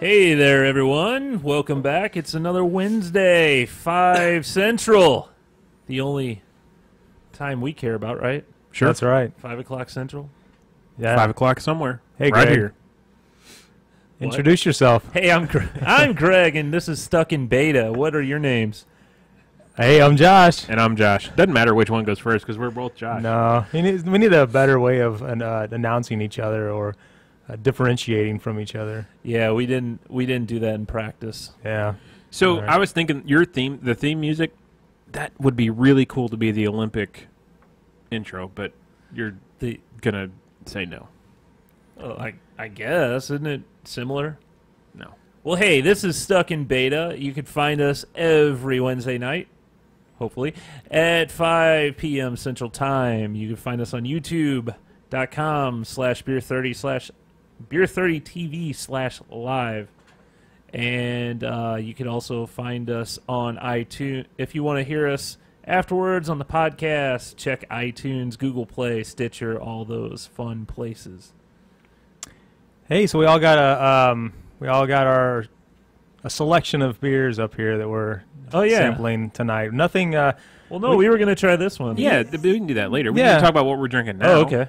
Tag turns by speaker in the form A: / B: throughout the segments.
A: Hey there, everyone. Welcome back. It's another Wednesday, 5 Central. The only time we care about, right?
B: Sure.
C: That's right.
A: 5 o'clock Central.
C: Yeah.
B: 5 o'clock somewhere.
C: Hey,
B: right
C: Greg.
B: here.
C: Introduce yourself.
A: Hey, I'm Greg, and this is Stuck in Beta. What are your names?
C: Hey, I'm Josh.
B: And I'm Josh. Doesn't matter which one goes first because we're both Josh.
C: No, we need a better way of announcing each other or differentiating from each other.
A: Yeah, we didn't do that in practice.
C: Yeah.
B: So
C: Right.
B: I was thinking the theme music, that would be really cool to be the Olympic intro, but you're gonna say no.
A: Oh, I guess, isn't it similar?
B: No.
A: Well, hey, this is Stuck in Beta. You can find us every Wednesday night, hopefully, at 5 p.m. Central Time. You can find us on youtube.com/beer30TV/live. And you can also find us on iTunes. If you want to hear us afterwards on the podcast, check iTunes, Google Play, Stitcher, all those fun places.
C: Hey, so we all got a selection of beers up here that we're sampling tonight. Nothing.
A: Well, no, we were going to try this one.
B: Yeah, we can do that later. We
C: Yeah.
B: can talk about what we're drinking now.
A: Oh, okay.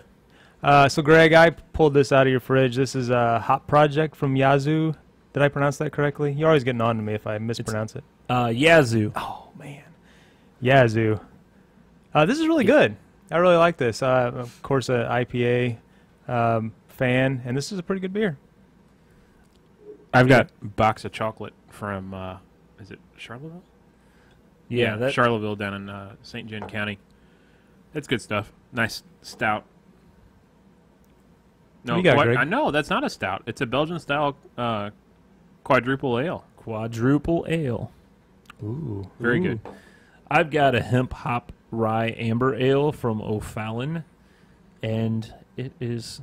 C: So Greg, I pulled this out of your fridge. This is a Hop Project from Yazoo. Did I pronounce that correctly? You're always getting on to me if I mispronounce it.
A: Yazoo.
C: Oh, man. Yazoo. This is really good. I really like this. Of course, an IPA fan, and this is a pretty good beer.
B: I've got a box of chocolate from, is it Charlottesville?
A: Yeah,
B: Charlottesville down in St. John County. It's good stuff. Nice stout. No,
C: What do you got, Greg?
B: I know that's not a stout. It's a Belgian style quadruple ale.
A: Quadruple ale.
C: Ooh.
B: Very good.
A: I've got a hemp hop rye amber ale from O'Fallon, and it is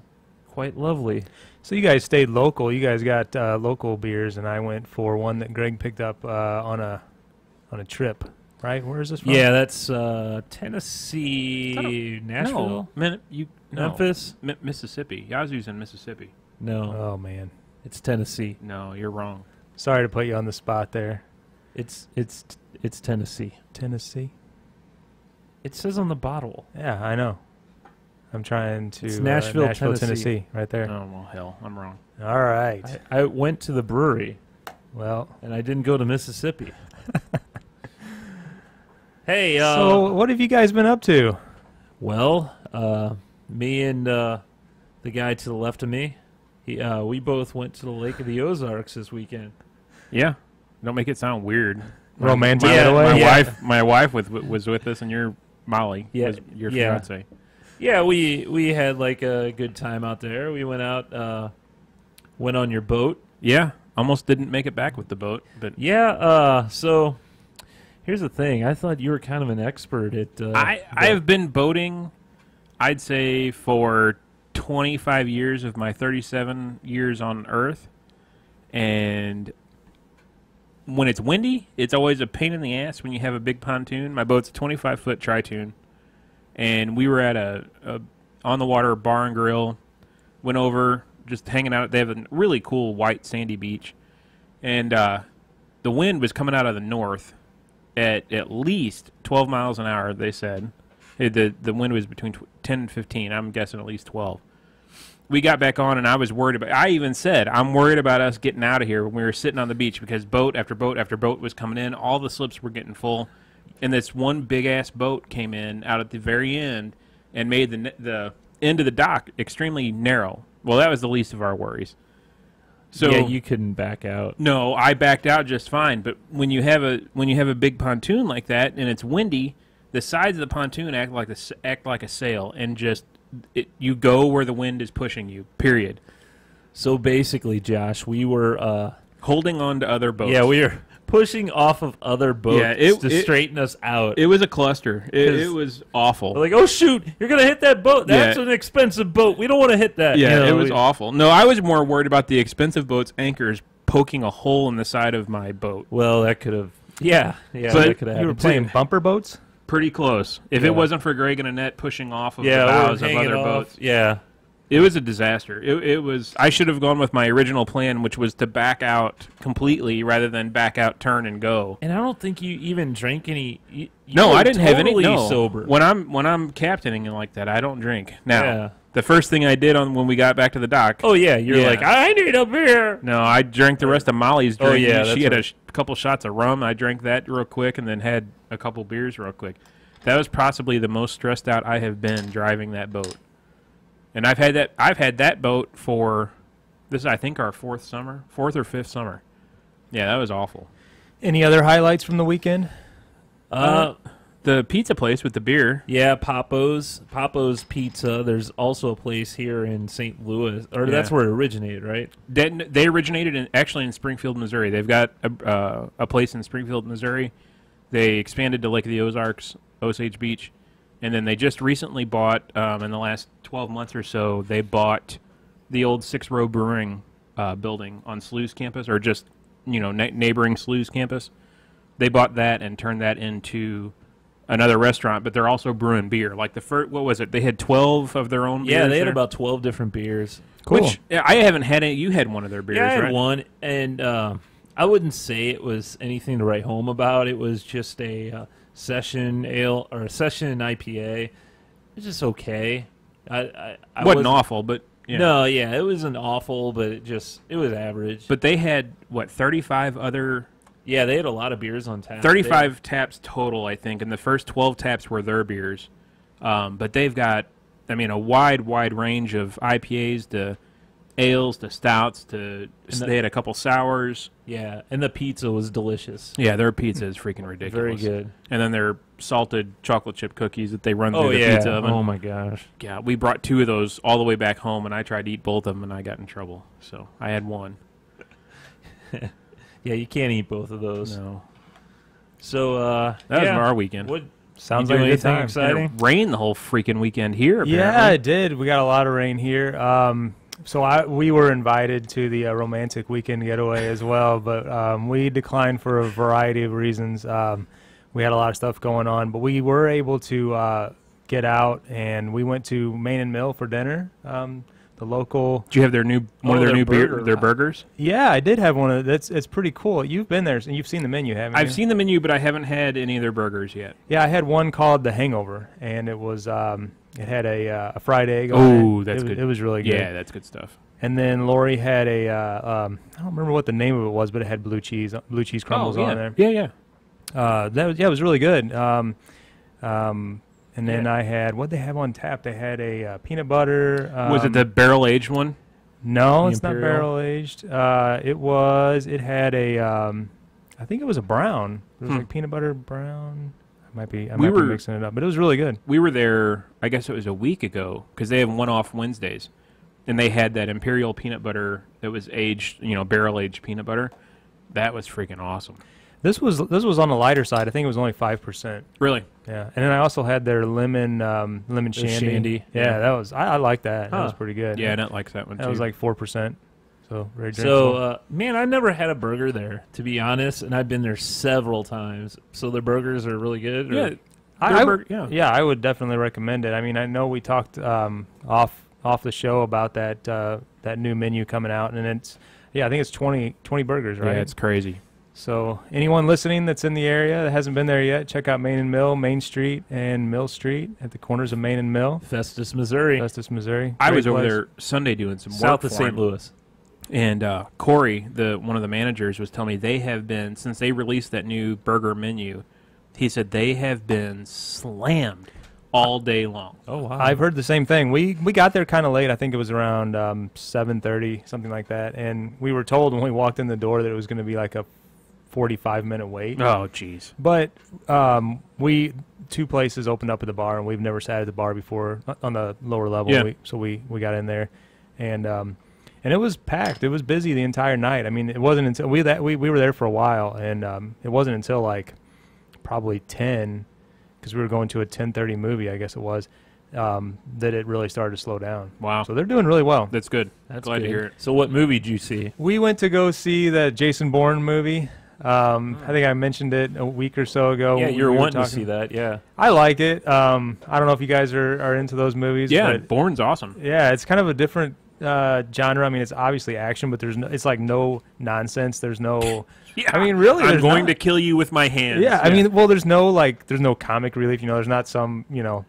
A: quite lovely.
C: So you guys stayed local. You guys got local beers, and I went for one that Greg picked up on a trip. Right? Where is this from?
A: Yeah, that's Tennessee, Nashville, Memphis.
B: Mississippi. Yazoo's in Mississippi.
A: No,
C: Oh man.
A: it's Tennessee.
B: No, you're wrong.
C: Sorry to put you on the spot there.
A: It's Tennessee.
C: Tennessee.
A: It says on the bottle.
C: Yeah, I know. I'm trying to
A: It's Nashville,
C: Tennessee.
A: Tennessee.
C: Right there.
B: Oh, well, hell, I'm wrong.
C: All right.
A: I went to the brewery,
C: Well,
A: and I didn't go to Mississippi. Hey,
C: so what have you guys been up to?
A: well, me and the guy to the left of me, we both went to the Lake of the Ozarks this weekend.
B: Yeah. Don't make it sound weird.
C: Romantic
A: Yeah,
C: getaway?
B: My wife was with us, and your Molly was your
A: yeah.
B: fiance.
A: Yeah, we had like a good time out there. We went out, went on your boat.
B: Yeah. Almost didn't make it back with the boat, but
A: Yeah, so here's the thing. I thought you were kind of an expert at
B: I have been boating, I'd say, for 25 years of my 37 years on Earth, and when it's windy, it's always a pain in the ass when you have a big pontoon. My boat's a 25-foot tri-toon, and we were at a on-the-water bar and grill, went over, just hanging out. They have a really cool white sandy beach, and the wind was coming out of the north at least 12 miles an hour, they said. The wind was between 10 and 15. I'm guessing at least 12. We got back on, and I was worried about. I even said, I'm worried about us getting out of here when we were sitting on the beach because boat after boat after boat was coming in. All the slips were getting full, and this one big-ass boat came in out at the very end and made the end of the dock extremely narrow. Well, that was the least of our worries. So
A: yeah, you couldn't back out.
B: No, I backed out just fine. But when you have a big pontoon like that and it's windy, the sides of the pontoon act like a sail, and just you go where the wind is pushing you. Period.
A: So basically, Josh, we were
B: Holding on to other boats.
A: yeah, we were pushing off of other boats to straighten us out.
B: It was a cluster. It was awful.
A: We're like, oh shoot, you're gonna hit that boat. That's an expensive boat. We don't want to hit that.
B: Yeah,
A: You know,
B: it was awful. No, I was more worried about the expensive boat's anchors poking a hole in the side of my boat.
A: Well, that could have. Yeah,
B: But
A: that could have
C: You were
A: happened.
C: playing bumper boats?
B: Pretty close. If
A: Yeah.
B: it wasn't for Greg and Annette pushing off of
A: Yeah,
B: the
A: we were
B: bows of
A: hanging
B: other
A: off.
B: boats,
A: Yeah,
B: It was a disaster. It was. I should have gone with my original plan, which was to back out completely rather than back out, turn, and go.
A: And I don't think you even drank any.
B: No, I didn't have any. No.
A: Sober.
B: When I'm captaining and like that, I don't drink. Now,
A: Yeah.
B: the first thing I did when we got back to the dock.
A: Oh yeah, you're
B: Yeah.
A: like, I need a beer.
B: No, I drank the rest of Molly's drink.
A: Oh, yeah,
B: She
A: that's
B: had a couple shots of rum. I drank that real quick and then had a couple beers real quick. That was possibly the most stressed out I have been driving that boat. And I've had that boat for this is, I think, our fourth or fifth summer. Yeah, that was awful.
C: Any other highlights from the weekend?
B: The pizza place with the beer.
A: Yeah, Papo's Pizza. There's also a place here in St. Louis, or that's where it originated, right?
B: They originated actually in Springfield, Missouri. They've got a place in Springfield, Missouri. They expanded to Lake of the Ozarks, Osage Beach, and then they just recently bought, in the last 12 months or so, they bought the old 6-row Brewing building on SLU's campus, or just neighboring SLU's campus. They bought that and turned that into another restaurant, but they're also brewing beer. Like the first, what was it? They had 12 of their own beers.
A: Yeah, they had
B: there?
A: about 12 different beers.
C: Cool.
B: Which I haven't had any. You had one of their beers,
A: Yeah, I had
B: right?
A: one, and I wouldn't say it was anything to write home about. It was just a session ale or a session IPA. It was just okay. I
B: wasn't awful, but yeah.
A: No, yeah, it wasn't awful, but it was average.
B: But they had 35 other.
A: Yeah, they had a lot of beers on tap.
B: 35 taps total, I think, and the first 12 taps were their beers. But they've got, a wide range of IPAs to ales to stouts to. They had a couple sours.
A: Yeah, and the pizza was delicious.
B: Yeah, their pizza is freaking ridiculous.
A: Very good.
B: And then their salted chocolate chip cookies that they run
A: Oh
B: through the
A: yeah.
B: pizza oven.
A: Oh my gosh.
B: Yeah, we brought 2 of those all the way back home, and I tried to eat both of them, and I got in trouble. So I had one.
A: Yeah, you can't eat both of those.
B: No.
A: So
B: That was our weekend.
A: What
C: Sounds
A: you
C: like
A: do
C: a good
A: anything
C: time.
A: exciting?
B: And it rained the whole freaking weekend here, apparently.
C: Yeah, it did. We got a lot of rain here. So we were invited to the romantic weekend getaway as well, but we declined for a variety of reasons. We had a lot of stuff going on, but we were able to get out, and we went to Main and Mill for dinner. The local.
B: Did you have their one of their new
A: burger.
B: their burgers?
C: Yeah, I did have one of that's. It's pretty cool. You've been there and you've seen the menu, haven't you?
B: I've seen the menu, but I haven't had any of their burgers yet.
C: Yeah, I had one called the Hangover, and it was it had a fried egg on
B: Oh,
C: it.
B: that's good.
C: It was really good.
B: Yeah, that's good stuff.
C: And then Lori had a I don't remember what the name of it was, but it had blue cheese crumbles on there.
B: Yeah.
C: It was really good. And then I had what they have on tap. They had a peanut butter.
B: Was it the barrel aged one?
C: No,
A: The
C: it's not
A: Imperial?
C: barrel aged. It had a I think it was a brown. It was like peanut butter brown. I might be mixing it up, but it was really good.
B: We were there, I guess it was a week ago, because they have one-off Wednesdays. And they had that Imperial peanut butter that was aged, barrel-aged peanut butter. That was freaking awesome.
C: This was on the lighter side. I think it was only 5%.
B: Really?
C: Yeah, and then I also had their lemon shandy.
A: shandy.
C: Yeah, that was I like that. That
A: Huh.
C: was pretty good.
B: Yeah, I don't like that one, too.
C: That was like 4%. So very drinkable.
A: So, man, I never had a burger there, to be honest, and I've been there several times. So their burgers are really good? Or?
B: Yeah.
C: I would definitely recommend it. I mean, I know we talked off the show about that new menu coming out, and it's I think it's 20 burgers, right?
B: Yeah, it's crazy.
C: So anyone listening that's in the area that hasn't been there yet, check out Main and Mill, Main Street and Mill Street at the corners of Main and Mill,
A: Festus, Missouri.
C: Missouri.
B: I
C: Great
B: was over
C: place.
B: there Sunday doing some
A: South
B: work
A: of
B: for
A: St.
B: him.
A: Louis.
B: And Corey, one of the managers, was telling me they have been, since they released that new burger menu, he said they have been slammed all day long.
A: Oh, wow.
C: I've heard the same thing. We got there kind of late. I think it was around 7:30, something like that. And we were told when we walked in the door that it was going to be like a 45-minute wait.
B: Oh, jeez.
C: But two places opened up at the bar, and we've never sat at the bar before on the lower level.
B: Yeah.
C: So we got in there, and it was packed. It was busy the entire night. I mean, it wasn't until we were there for a while, and it wasn't until like probably 10, because we were going to a 10:30 movie, I guess it was, that it really started to slow down.
B: Wow.
C: So they're doing really well.
B: That's good.
A: That's
B: Glad
A: good.
B: to hear it.
A: So what movie did you see?
C: We went to go see the Jason Bourne movie. I think I mentioned it a week or so ago.
A: Yeah,
C: when
A: you were
C: we
A: wanting to
C: talking.
A: see that. Yeah.
C: I like it. I don't know if you guys are into those movies.
B: Yeah,
C: but
B: Bourne's awesome.
C: yeah, it's kind of a different genre. I mean, it's obviously action, but it's like no nonsense. There's no.
B: Yeah.
C: I mean, really,
B: I'm
C: there's
B: going
C: not.
B: to kill you with my hands.
C: Yeah, I mean, well, there's no comic relief. There's not some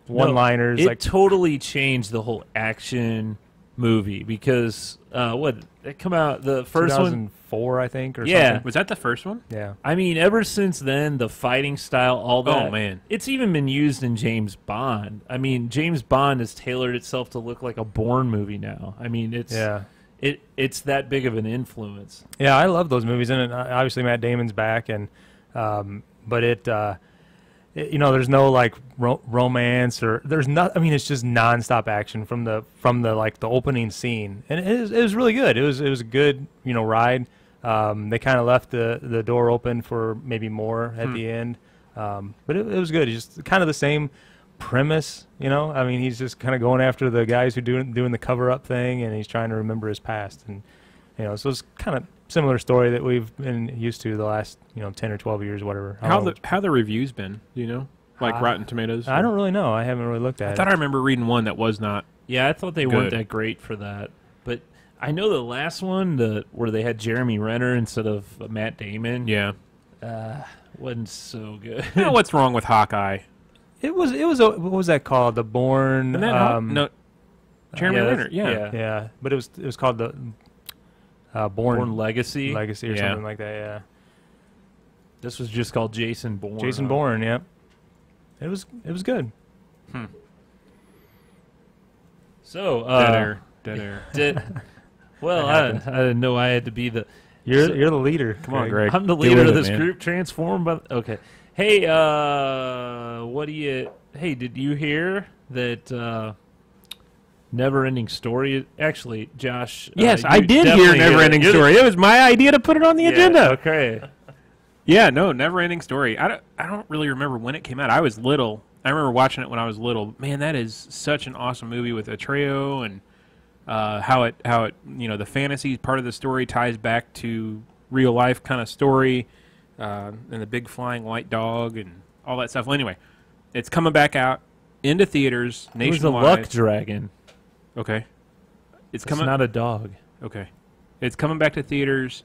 C: one-liners
A: It
C: like.
A: totally changed the whole action movie because it come out the first one.
C: 2004, I think, or
A: Yeah.
C: something.
B: Was that the first one?
C: Yeah.
A: I mean, ever since then, the fighting style, all that.
B: Oh, man.
A: It's even been used in James Bond. I mean, James Bond has tailored itself to look like a Bourne movie now. I mean, it's that big of an influence.
C: Yeah, I love those movies, and obviously Matt Damon's back, and but there's no like romance or there's not. I mean, it's just nonstop action from the like the opening scene, and it was really good. It was a good ride. They kind of left the door open for maybe more at the end, but it was good. It's just kind of the same premise, I mean, he's just kind of going after the guys who doing the cover up thing, and he's trying to remember his past, and so it's kind of similar story that we've been used to the last 10 or 12 years, whatever.
B: How the reviews been? Do you know, like Rotten Tomatoes?
C: I don't really know. I haven't really looked at it.
B: I thought I remember reading one that was not.
A: Yeah, I thought they
B: Good.
A: weren't that great for that. But I know the last one, where they had Jeremy Renner instead of Matt Damon,
B: Yeah.
A: wasn't so good.
B: You know what's wrong with Hawkeye?
C: It was what was that called? The Bourne.
B: Isn't that no. Jeremy Renner. Yeah.
C: Yeah, but it was called the
A: Bourne Legacy.
C: Legacy or
B: Yeah.
C: something like that. Yeah.
A: This was just called Jason Bourne.
C: Jason Bourne. Yep. It was good.
A: So
B: Dead air.
A: Well, I didn't know I had to be the.
C: You're the leader.
B: Come on, Greg.
A: I'm the
B: Deal
A: leader
B: with
A: of
B: it,
A: this
B: man.
A: group. Transformed by. Okay. Hey, what do you? Hey, did you hear that? Never-ending story. Actually, Josh.
B: Yes,
A: you
B: I did
A: definitely
B: hear Never Ending
A: You're the-
B: Story. It was my idea to put it on the
A: Yeah,
B: agenda.
A: Okay.
B: Yeah, no, Never Ending Story. I don't really remember when it came out. I was little. I remember watching it when I was little. Man, that is such an awesome movie with Atreo and how it the fantasy part of the story ties back to real life kind of story, and the big flying white dog and all that stuff. Well, anyway, it's coming back out into theaters
A: It was the
B: nationwide.
A: luck dragon.
B: Okay,
A: It's not a dog.
B: Okay, it's coming back to theaters.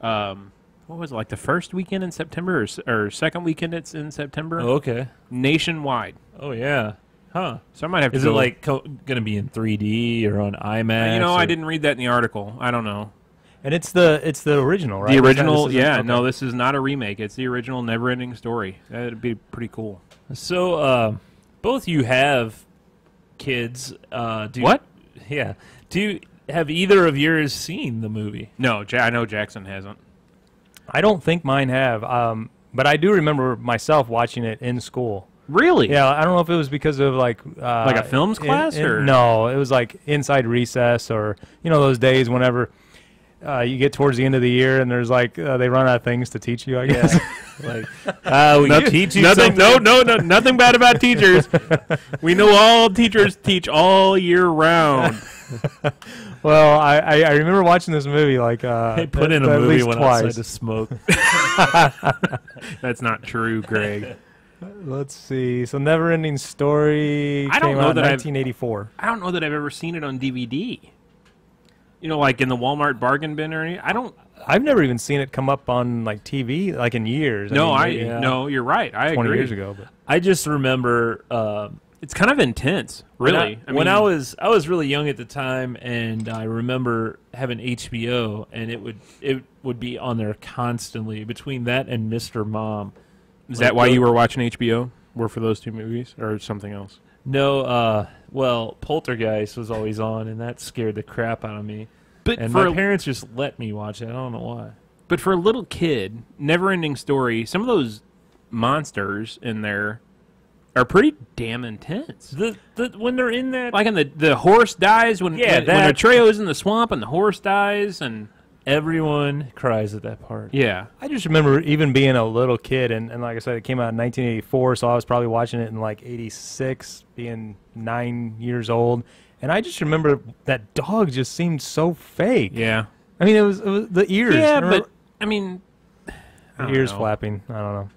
B: What was it, like the first weekend in September or second weekend it's in September?
A: Oh, okay.
B: Nationwide.
A: Oh yeah. Huh.
B: So I might have to
A: Is
B: go.
A: it like going to be in 3D or on IMAX?
B: I
A: or-
B: didn't read that in the article. I don't know.
C: And it's the original, right?
B: The
C: This
B: original,
C: isn't-
B: yeah.
C: okay.
B: No, this is not a remake. It's the original Never-Ending Story. That'd be pretty cool.
A: So, both you have kids.
B: What?
A: Yeah. Have either of yours seen the movie?
B: No, I know Jackson hasn't.
C: I don't think mine have, but I do remember myself watching it in school.
B: Really?
C: Yeah, I don't know if it was because of like
B: a films class, or
C: no, it was like inside recess, or those days whenever you get towards the end of the year and there's like they run out of things to teach you, I guess.
A: We teach you
B: nothing.
A: something.
B: No, nothing bad about teachers. We know all teachers teach all year round.
C: Well, I remember watching this movie like
A: They put in a
C: at
A: movie
C: least
A: when
C: twice.
A: outside to smoke.
B: That's not true, Greg.
C: Let's see. So, Never-Ending Story
B: I don't
C: came
B: know
C: out in
B: that I've-
C: 1984.
B: I don't know that I've ever seen it on DVD. Like in the Walmart bargain bin or anything. I don't.
C: I've never even seen it come up on like TV like in years.
B: No,
C: maybe
B: no, you're right. I
C: 20
B: agree.
C: years ago. But.
A: I just remember
B: It's kind of intense, really.
A: When I was really young at the time, and I remember having HBO, and it would be on there constantly between that and Mr. Mom.
B: Is that why you were watching HBO? Were for those two movies or something else?
A: No, well, Poltergeist was always on, and that scared the crap out of me.
B: But
A: And
B: for
A: my parents just let me watch it. I don't know why.
B: But for a little kid, Never-Ending Story, some of those monsters in there are pretty damn intense.
A: When they're in that,
B: Like when the horse dies, when
A: that-
B: Atreo's in the swamp and the horse dies, and
A: everyone cries at that part.
B: yeah.
C: I just remember even being a little kid, and like I said, it came out in 1984, so I was probably watching it in like 86, being 9 years old. And I just remember that dog just seemed so fake.
B: Yeah.
C: I mean, it was the ears.
B: Yeah,
C: I remember-
B: but I mean, I don't
C: ears
B: know.
C: flapping. I don't know.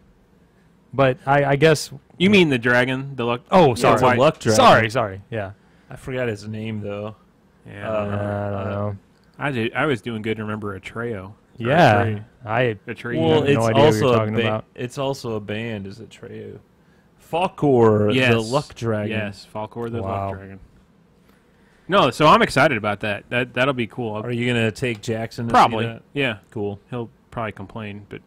C: But I guess.
B: You mean the dragon, the luck?
C: Oh,
A: It's
C: sorry.
A: a luck dragon.
C: Sorry. Yeah.
A: I forgot his name though.
B: Yeah,
C: I don't know.
B: I was doing good to remember a Treo.
C: Yeah.
B: A tree.
A: Well,
C: have
A: it's
C: no idea what
A: also
C: you're
A: a
C: talking about.
A: It's also a band. Is it Treo? Falkor,
B: Yes.
A: the luck dragon.
B: Yes, Falkor the
C: Wow.
B: luck dragon. No, so I'm excited about that. That'll be cool.
A: Are you gonna take Jackson? To
B: Probably.
A: See that?
B: Yeah.
A: Cool.
B: He'll probably complain, but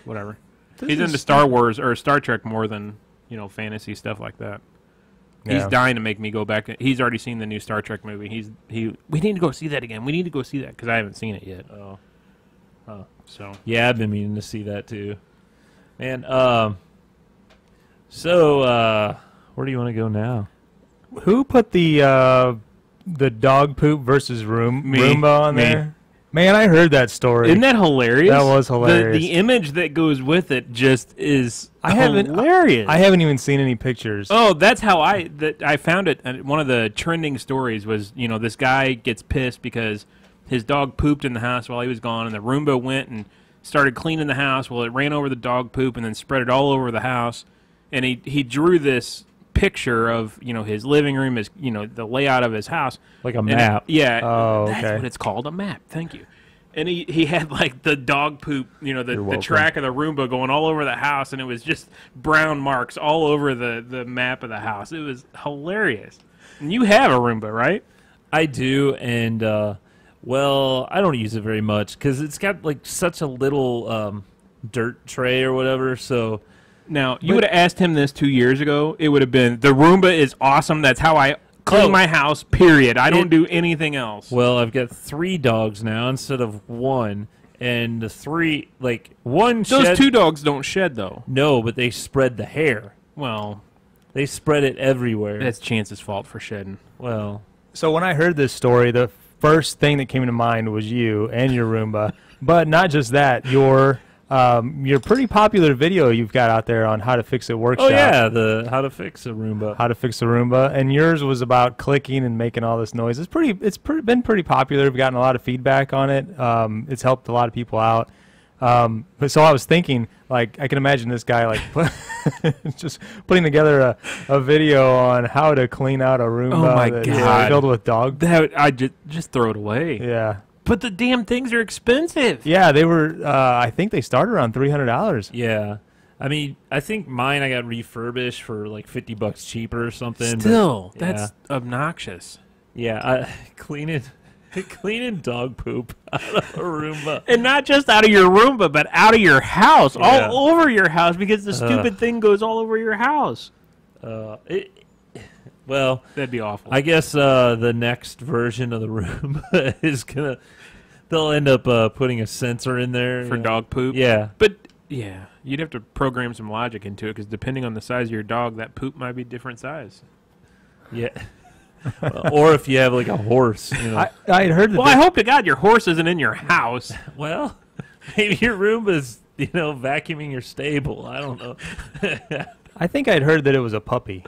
B: whatever.
C: This
B: He's
C: is-
B: into Star Wars or Star Trek more than, fantasy stuff like that. He's
C: Yeah.
B: dying to make me go back. He's already seen the new Star Trek movie. We need to go see that again. We need to go see that because I haven't seen it yet.
A: Oh.
B: So
A: Yeah, I've been meaning to see that too. Man, so where do you want to go now?
C: Who put the dog poop versus Roomba on
B: Me.
C: there? Man, I heard that story.
B: isn't that hilarious?
C: That was hilarious.
B: The image that goes with it just is
C: hilarious.
B: hilarious.
C: I haven't even seen any pictures.
B: Oh, that's how I found it. And one of the trending stories was, this guy gets pissed because his dog pooped in the house while he was gone, and the Roomba went and started cleaning the house. Well, it ran over the dog poop and then spread it all over the house. And he drew this picture of, his living room, the layout of his house.
A: Like a
B: And
A: map.
B: yeah.
C: Oh,
B: That's
C: okay.
B: what it's called, a map. Thank you. And he had like the dog poop, the
A: welcome.
B: track of the Roomba going all over the house, and it was just brown marks all over the map of the house. It was hilarious. And you have a Roomba, right?
A: I do, and well, I don't use it very much because it's got like such a little dirt tray or whatever. So
B: Now, you would have asked him this 2 years ago, it would have been, the Roomba is awesome. That's how I clean my house, period. I don't do anything else.
A: well, I've got 3 dogs now instead of 1, and the 3 one
B: Those
A: shed,
B: 2 dogs don't shed, though.
A: No, but they spread the hair.
B: Well,
A: They spread it everywhere.
B: that's Chance's fault for shedding.
A: Well,
C: So when I heard this story, the first thing that came to mind was you and your Roomba. But not just that, your pretty popular video you've got out there on how to fix it workshop.
A: oh yeah, the how to fix a Roomba.
C: How to fix a Roomba, and yours was about clicking and making all this noise. Been pretty popular. We've gotten a lot of feedback on it. It's helped a lot of people out. But so I was thinking, I can imagine this guy just putting together a video on how to clean out a Roomba
B: Oh my
C: that's
B: God.
C: filled with dog.
B: I just throw it away.
C: Yeah,
B: But the damn things are expensive.
C: yeah. They were. I think they started around $300.
A: Yeah, I mean, I think mine I got refurbished for like $50 cheaper or something. but-
B: Still,
A: yeah.
B: that's obnoxious.
A: Yeah, cleaning dog poop out of a Roomba.
B: And not just out of your Roomba, but out of your house,
A: Yeah.
B: all over your house, because the stupid thing goes all over your house.
A: Well,
B: That'd be awful.
A: I guess the next version of the Roomba is they'll end up putting a sensor in there
B: for dog poop.
A: Yeah,
B: But, yeah, you'd have to program some logic into it, because depending on the size of your dog, that poop might be different size.
A: yeah. Or if you have like a horse,
C: I had heard that.
B: Well, I hope to God your horse isn't in your house.
A: well, maybe your Roomba's vacuuming your stable. I don't know.
C: I think I'd heard that it was a puppy.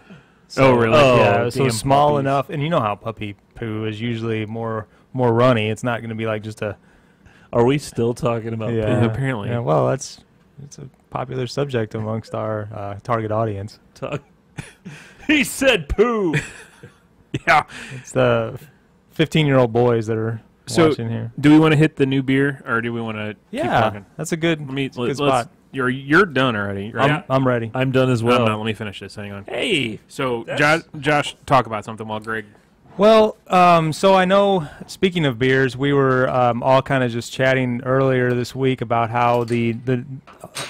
B: Oh, really?
C: Yeah, so
A: damn
C: small
A: puppies.
C: enough, and you know how puppy poo is usually more runny. It's not going to be like just a
A: Are we still talking about
C: yeah.
B: apparently.
C: Yeah, well, it's a popular subject amongst our target audience.
A: talk? He said poo.
B: Yeah.
C: It's the 15-year-old boys that are
B: So,
C: watching here.
B: do we want to hit the new beer, or do we want to keep
C: Yeah,
B: talking?
C: that's a good,
B: Let's,
C: good
B: let's,
C: spot.
B: you're done already, right?
C: I'm ready.
A: I'm done as
B: Well,
A: well.
B: let me finish this. Hang on.
A: Hey,
B: So,
A: That's-
B: Josh, talk about something while Greg.
C: Well, so I know, speaking of beers, we were all kind of just chatting earlier this week about how the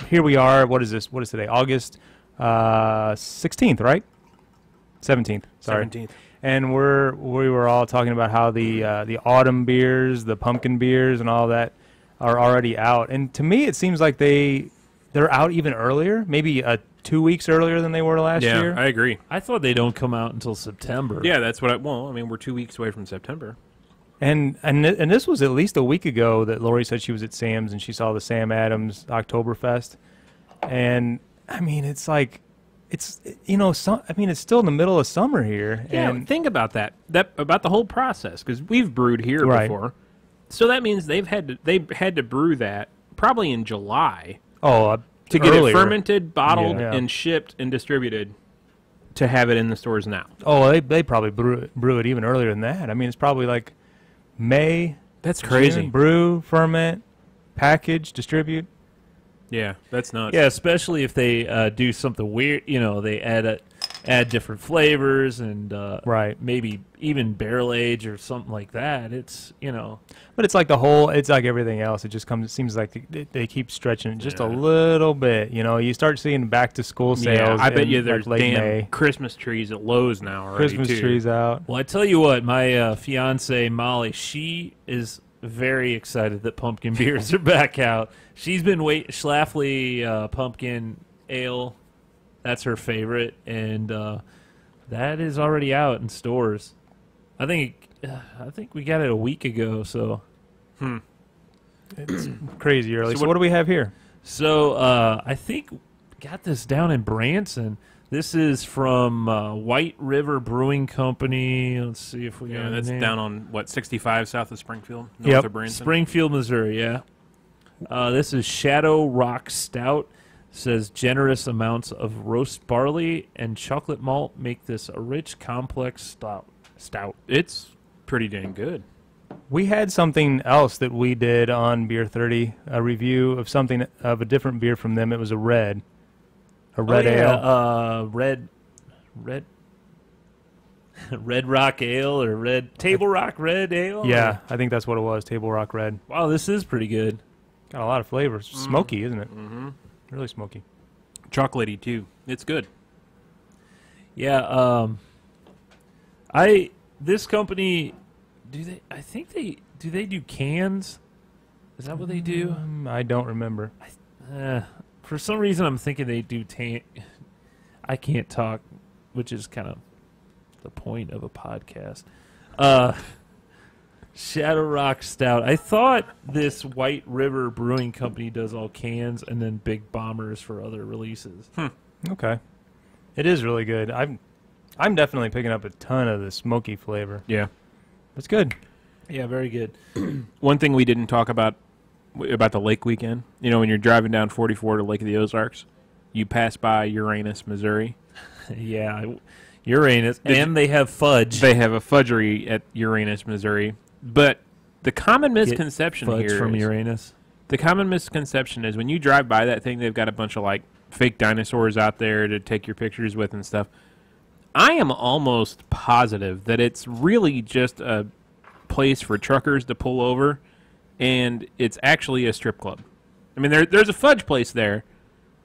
C: here we are. What is this? What is today? August 16th, right? 17th. Sorry.
B: 17th.
C: And we were all talking about how the autumn beers, the pumpkin beers, and all that are already out. And to me, it seems like they're out even earlier, maybe 2 weeks earlier than they were last
B: Yeah,
C: year.
B: I agree.
A: I thought they don't come out until September.
B: Yeah, that's what we're 2 weeks away from September.
C: And this was at least a week ago that Lori said she was at Sam's and she saw the Sam Adams Oktoberfest. And I mean, it's like, it's still in the middle of summer here.
B: Yeah,
C: And
B: think about that about the whole process, because we've brewed here
C: Right.
B: before. So that means they had to brew that probably in July
C: Oh,
B: to get
C: earlier.
B: it fermented, bottled,
C: Yeah.
B: and shipped and distributed to have it in the stores now.
C: Oh, they probably brew it even earlier than that. I mean, it's probably like May.
B: That's crazy.
C: June, brew, ferment, package, distribute.
B: Yeah, that's nuts.
A: Yeah, especially if they do something weird. You know, they add different flavors and
C: Right.
A: maybe even barrel age or something like that. It's, you know.
C: But it's like it's like everything else. It just comes. It seems like they keep stretching it just a
B: Yeah.
C: little bit. You know, you start seeing back to school sales.
B: I bet
C: in,
B: you
C: like,
B: there's
C: late
B: damn
C: May.
B: Christmas trees at Lowe's now already,
C: Christmas
B: too.
C: trees out.
A: Well, I tell you what, my fiance Molly, she is very excited that pumpkin beers are back out. She's been Schlafly pumpkin ale. That's her favorite, and that is already out in stores. I think we got it a week ago. So
C: It's crazy early.
B: So
C: So what do we have here?
A: So I think got this down in Branson. This is from White River Brewing Company. Let's see if we got
B: Yeah,
A: a
B: that's
A: name.
B: down on, 65 south of Springfield, north of Branson?
A: Springfield, Missouri, yeah. This is Shadow Rock Stout. Says generous amounts of roast barley and chocolate malt make this a rich, complex stout.
B: It's pretty dang good.
C: We had something else that we did on Beer 30, a review of a different beer from them. It was a red ale.
A: Red Rock Ale or Table Rock Red Ale.
C: Yeah, I think that's what it was. Table Rock Red.
A: Wow, this is pretty good.
C: Got a lot of flavors. Smoky, isn't it?
B: Mm-hmm.
C: Really smoky.
B: Chocolatey, too. It's good.
A: Yeah. This company, do they do cans? Is that what they do?
C: I don't remember.
A: For some reason, I'm thinking they do I can't talk, which is kind of the point of a podcast. Shadow Rock Stout. I thought this White River Brewing Company does all cans and then big bombers for other releases.
C: Okay. It is really good. I'm definitely picking up a ton of the smoky flavor.
B: Yeah.
C: It's good.
A: Yeah, very good.
B: One thing we didn't talk about the lake weekend, you know, when you're driving down 44 to Lake of the Ozarks, you pass by Uranus, Missouri.
A: Yeah, Uranus. And they have fudge.
B: They have a fudgery at Uranus, Missouri. But the common misconception
A: fudge
B: here
A: from
B: is,
A: Uranus.
B: the common misconception is when you drive by that thing, they've got a bunch of like fake dinosaurs out there to take your pictures with and stuff. I am almost positive that it's really just a place for truckers to pull over, and it's actually a strip club. I mean, there's a fudge place there,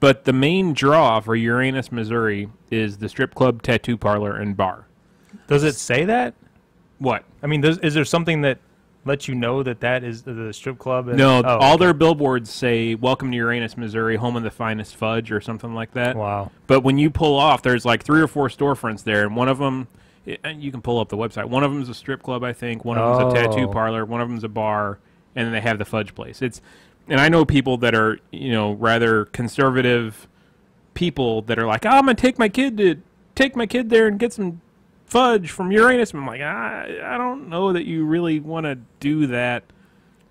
B: but the main draw for Uranus, Missouri is the strip club, tattoo parlor, and bar.
C: Does it say that?
B: What?
C: I mean, is there something that lets you know that is the strip club?
B: No, all
C: okay.
B: their billboards say, "Welcome to Uranus, Missouri, home of the finest fudge," or something like that.
C: Wow.
B: But when you pull off, there's like 3 or 4 storefronts there, and one of them, and you can pull up the website. One of them is a strip club, I think. One of them is a tattoo parlor. One of them is a bar, and then they have the fudge place. And I know people that are, you know, rather conservative people that are like, "Oh, I'm gonna take my kid there and get some fudge from Uranus." And I'm like, I don't know that you really want to do that.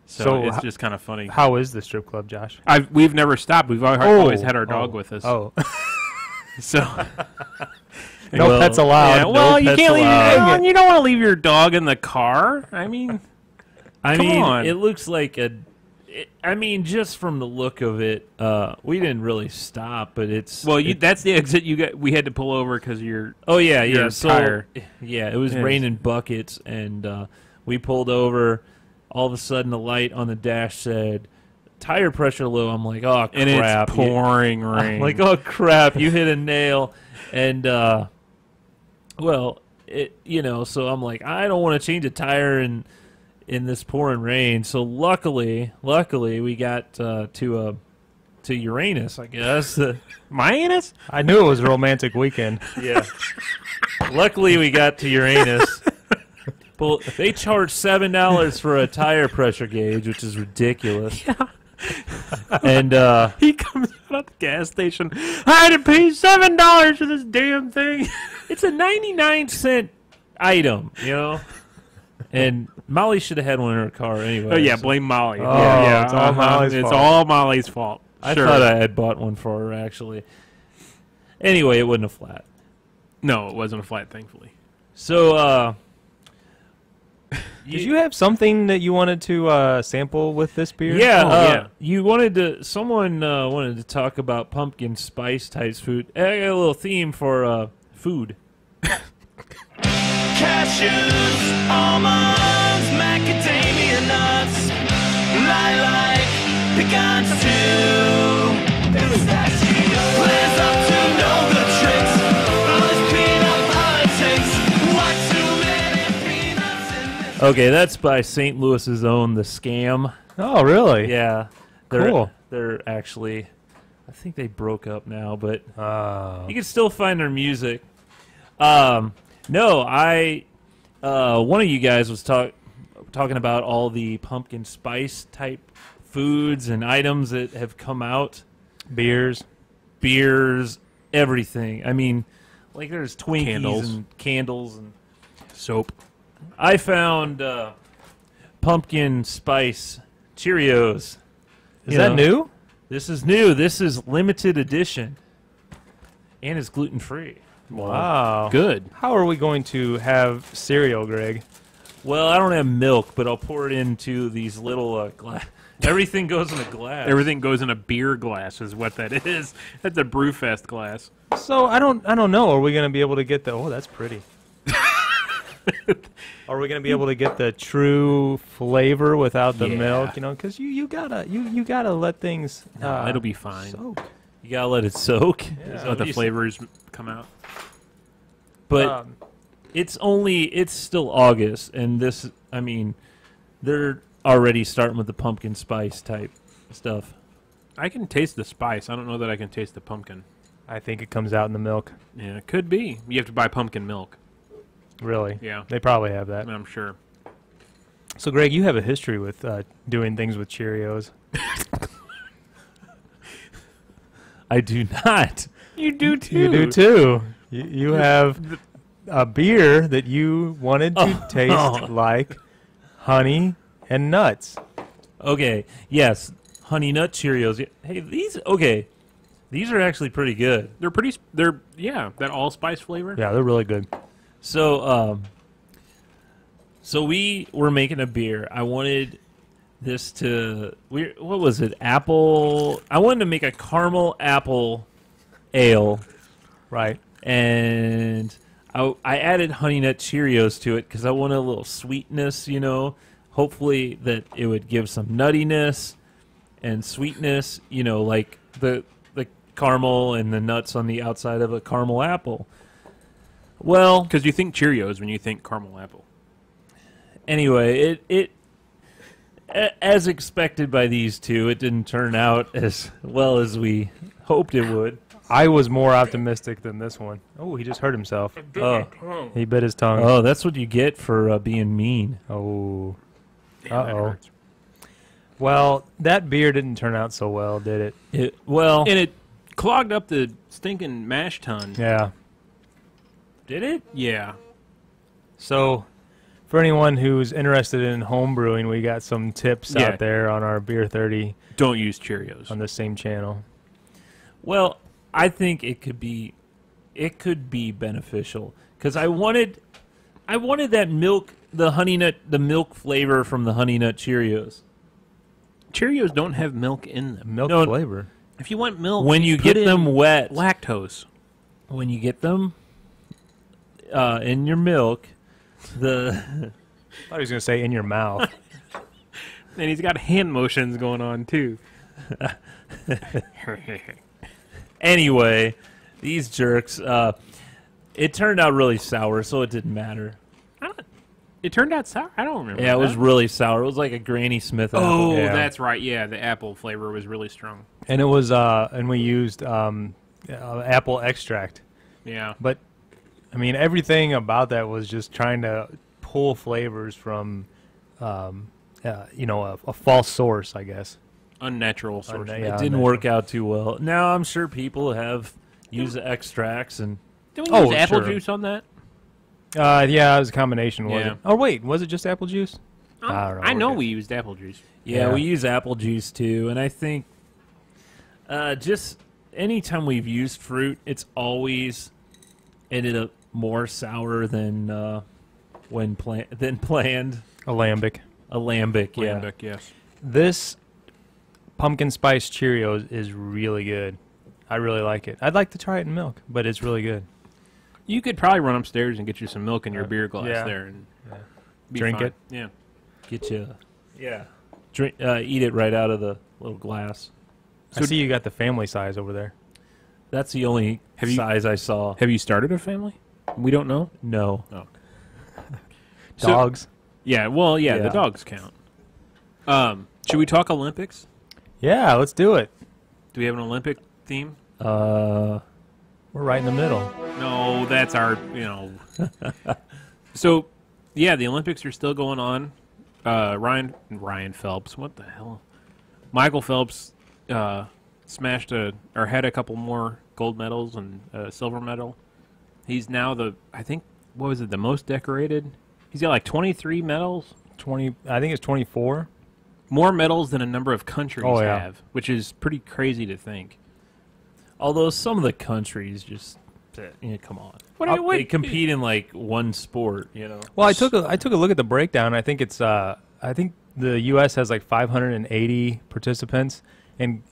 B: So it's just kind of funny.
C: How is the strip club, Josh?
B: We've never stopped. We've always had our dog with us.
C: Oh.
B: So
C: No pets allowed.
B: yeah,
C: No
B: well, you
C: pets
B: can't
C: allowed.
B: you don't want to leave your dog in the car. I mean,
A: I
B: Come
A: mean,
B: on.
A: it looks like just from the look of it, we didn't really stop, but it's
B: that's the exit you got. We had to pull over because you're.
A: Oh yeah,
B: your
A: yeah. So
B: tire.
A: yeah, it was
B: Yes.
A: raining buckets, and we pulled over. All of a sudden, the light on the dash said tire pressure low. I'm like, oh crap!
B: And it's pouring rain.
A: I'm like, oh crap! You hit a nail, and well, so I'm like, I don't want to change a tire in this pouring rain. So luckily, we got to Uranus, I guess.
B: My anus?
C: I knew it was a romantic weekend.
A: Yeah. Luckily, we got to Uranus. Well, they charge $7 for a tire pressure gauge, which is ridiculous.
B: Yeah.
A: And
B: He comes out at the gas station. I had to pay $7 for this damn thing.
A: it's a 99-cent item, And Molly should have had one in her car anyway.
B: Oh yeah,
A: so-
B: blame Molly.
C: Oh,
B: yeah,
C: it's all Molly's
B: It's
C: fault.
B: all Molly's fault.
A: I
B: Sure.
A: thought I had bought one for her, actually. Anyway, it wasn't a flat.
B: No, it wasn't a flat, thankfully.
A: So,
C: Did you have something that you wanted to sample with this beer?
A: yeah,
B: yeah.
A: you wanted to. Someone wanted to talk about pumpkin spice type food. I got a little theme for food.
D: Cashews, almonds, macadamia nuts, lilac, pecans too. Plans up to know the tricks. All this peanut politics. Why too many peanuts in this?
A: Okay, that's by St. Louis's own The Scam.
C: Oh, really?
A: Yeah, they're,
C: Cool.
A: They're actually, I think they broke up now, but
C: Oh.
A: you can still find their music. No, one of you guys was talking about all the pumpkin spice type foods and items that have come out.
C: Beers.
A: Beers, everything. I mean, like there's Twinkies
B: Candles.
A: and candles and
B: Soap.
A: I found pumpkin spice Cheerios.
C: Is that new?
A: This is new. This is limited edition, and it's gluten free.
C: Wow.
B: Good.
C: How are we going to have cereal, Greg?
A: Well, I don't have milk, but I'll pour it into these little glass. Everything goes in a glass.
B: Everything goes in a beer glass is what that is. That's a Brewfest glass.
C: So I don't know. Are we going to be able to get the? Oh, that's pretty. Are we going to be able to get the true flavor without the
B: Yeah.
C: milk? You know, because you gotta let things.
B: It'll be fine.
C: soak.
A: You gotta let it soak.
C: Yeah.
B: Let the flavors come out.
A: But it's still August, and this. I mean, they're already starting with the pumpkin spice type stuff.
B: I can taste the spice. I don't know that I can taste the pumpkin.
C: I think it comes out in the milk.
B: Yeah, it could be. You have to buy pumpkin milk.
C: Really?
B: Yeah.
C: They probably have that.
B: I'm sure.
C: So, Greg, you have a history with doing things with Cheerios.
A: I do not.
B: You do too.
C: You do too. You have a beer that you wanted to taste like honey and nuts.
A: Okay. Yes. Honey Nut Cheerios. Hey, these are actually pretty good.
B: They're pretty. Yeah, that allspice flavor.
C: Yeah, they're really good.
A: So, so we were making a beer. I wanted this to. What was it? Apple. I wanted to make a caramel apple ale,
C: Right.
A: and I added Honey Nut Cheerios to it because I wanted a little sweetness. You know, hopefully that it would give some nuttiness and sweetness. You know, like the caramel and the nuts on the outside of a caramel apple. Well,
B: Because you think Cheerios when you think caramel apple.
A: anyway, it as expected by these two, it didn't turn out as well as we hoped it would.
C: I was more optimistic than this one. Oh, he just hurt himself.
A: Oh,
C: He bit his tongue.
A: oh, that's what you get for being mean.
C: Oh.
B: Damn, that
C: Uh-oh.
B: hurts.
C: Well, that beer didn't turn out so well, did it?
B: And it clogged up the stinking mash tun.
C: Yeah.
A: Did it?
B: Yeah.
C: So, for anyone who's interested in home brewing, we got some tips
B: Yeah.
C: out there on our Beer 30
B: Don't use Cheerios.
C: on the same channel.
A: Well, I think it could be beneficial because I wanted that milk, the milk flavor from the Honey Nut Cheerios.
B: Cheerios don't have milk in them.
C: Milk
A: No,
C: flavor.
B: If you want milk,
A: When you
B: put
A: get
B: in
A: them wet,
B: lactose.
A: when you get them in your milk, the
C: I thought he was going to say in your mouth.
B: And he's got hand motions going on too.
A: anyway, these jerks. It turned out really sour, so it didn't matter.
B: It turned out sour. I don't remember.
A: Yeah, it was
B: that.
A: really sour. It was like a Granny Smith apple.
B: Oh,
C: Yeah.
B: that's right. Yeah, the apple flavor was really strong.
C: And it was, and we used apple extract.
B: Yeah.
C: But, I mean, everything about that was just trying to pull flavors from, a false source, I guess.
B: Unnatural source.
C: Yeah,
A: It didn't work out too well. Now I'm sure people have used the extracts and
B: Did we use
C: Oh,
B: apple
C: sure.
B: juice on that?
C: Yeah, it was a combination, was
B: Yeah.
C: it? Oh, wait, was it just apple juice? I don't know.
B: I know
C: Okay.
B: we used apple juice.
A: yeah,
C: Yeah.
A: we use apple juice too. And I think Just anytime we've used fruit, it's always ended up more sour than planned.
C: Alembic.
A: Alembic, yeah.
B: Lambic, yes.
C: This pumpkin spice Cheerios is really good. I really like it. I'd like to try it in milk, but it's really good.
B: You could probably run upstairs and get you some milk in your beer glass
C: yeah.
B: there and be
C: Drink
B: fine.
C: it.
B: Yeah.
A: Get you, drink, eat it right out of the little glass.
C: I see you got the family size over there.
A: That's the only size I saw.
B: Have you started a family? We don't know.
A: No.
B: Oh.
C: Dogs.
B: Yeah. Well, yeah, the
A: Yeah.
B: dogs count. Should we talk Olympics?
C: Yeah, let's do it.
B: Do we have an Olympic theme?
C: We're right in the middle.
B: No, that's our, So, yeah, the Olympics are still going on. Ryan Phelps, what the hell? Michael Phelps smashed or had a couple more gold medals and a silver medal. He's now the most decorated? He's got like 23 medals.
C: I think it's 24.
B: More medals than a number of countries
C: Oh, yeah.
B: have, which is pretty crazy to think.
A: Although some of the countries just, come on. They compete in like one sport,
C: Well, I took a look at the breakdown. I think it's I think the U.S. has like 580 participants, and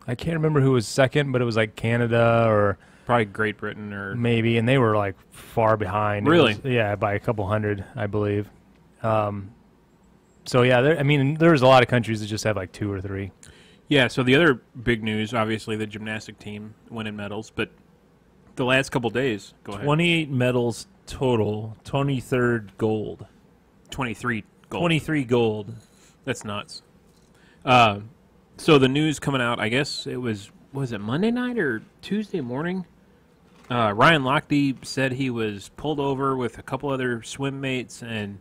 C: I can't remember who was second, but it was like Canada or
B: Probably Great Britain or
C: maybe, and they were like far behind. It
B: Really?
C: was- yeah, by a couple hundred, I believe. So yeah, there's a lot of countries that just have like 2 or 3.
B: Yeah, so the other big news, obviously, the gymnastic team winning medals, but the last couple days, go ahead.
A: 28 medals total, 23rd gold.
B: 23 gold.
A: 23 gold.
B: That's nuts. So the news coming out, I guess it was it Monday night or Tuesday morning? Ryan Lochte said he was pulled over with a couple other swim mates and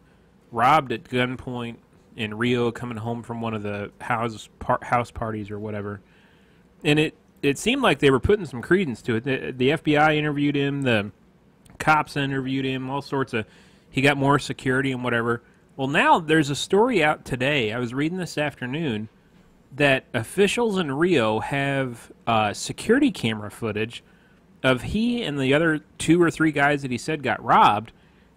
B: robbed at gunpoint in Rio coming home from one of the house parties or whatever. And it seemed like they were putting some credence to it. The FBI interviewed him, the cops interviewed him, all sorts of... He got more security and whatever. Well, now there's a story out today, I was reading this afternoon, that officials in Rio have security camera footage of he and the other 2 or 3 guys that he said got robbed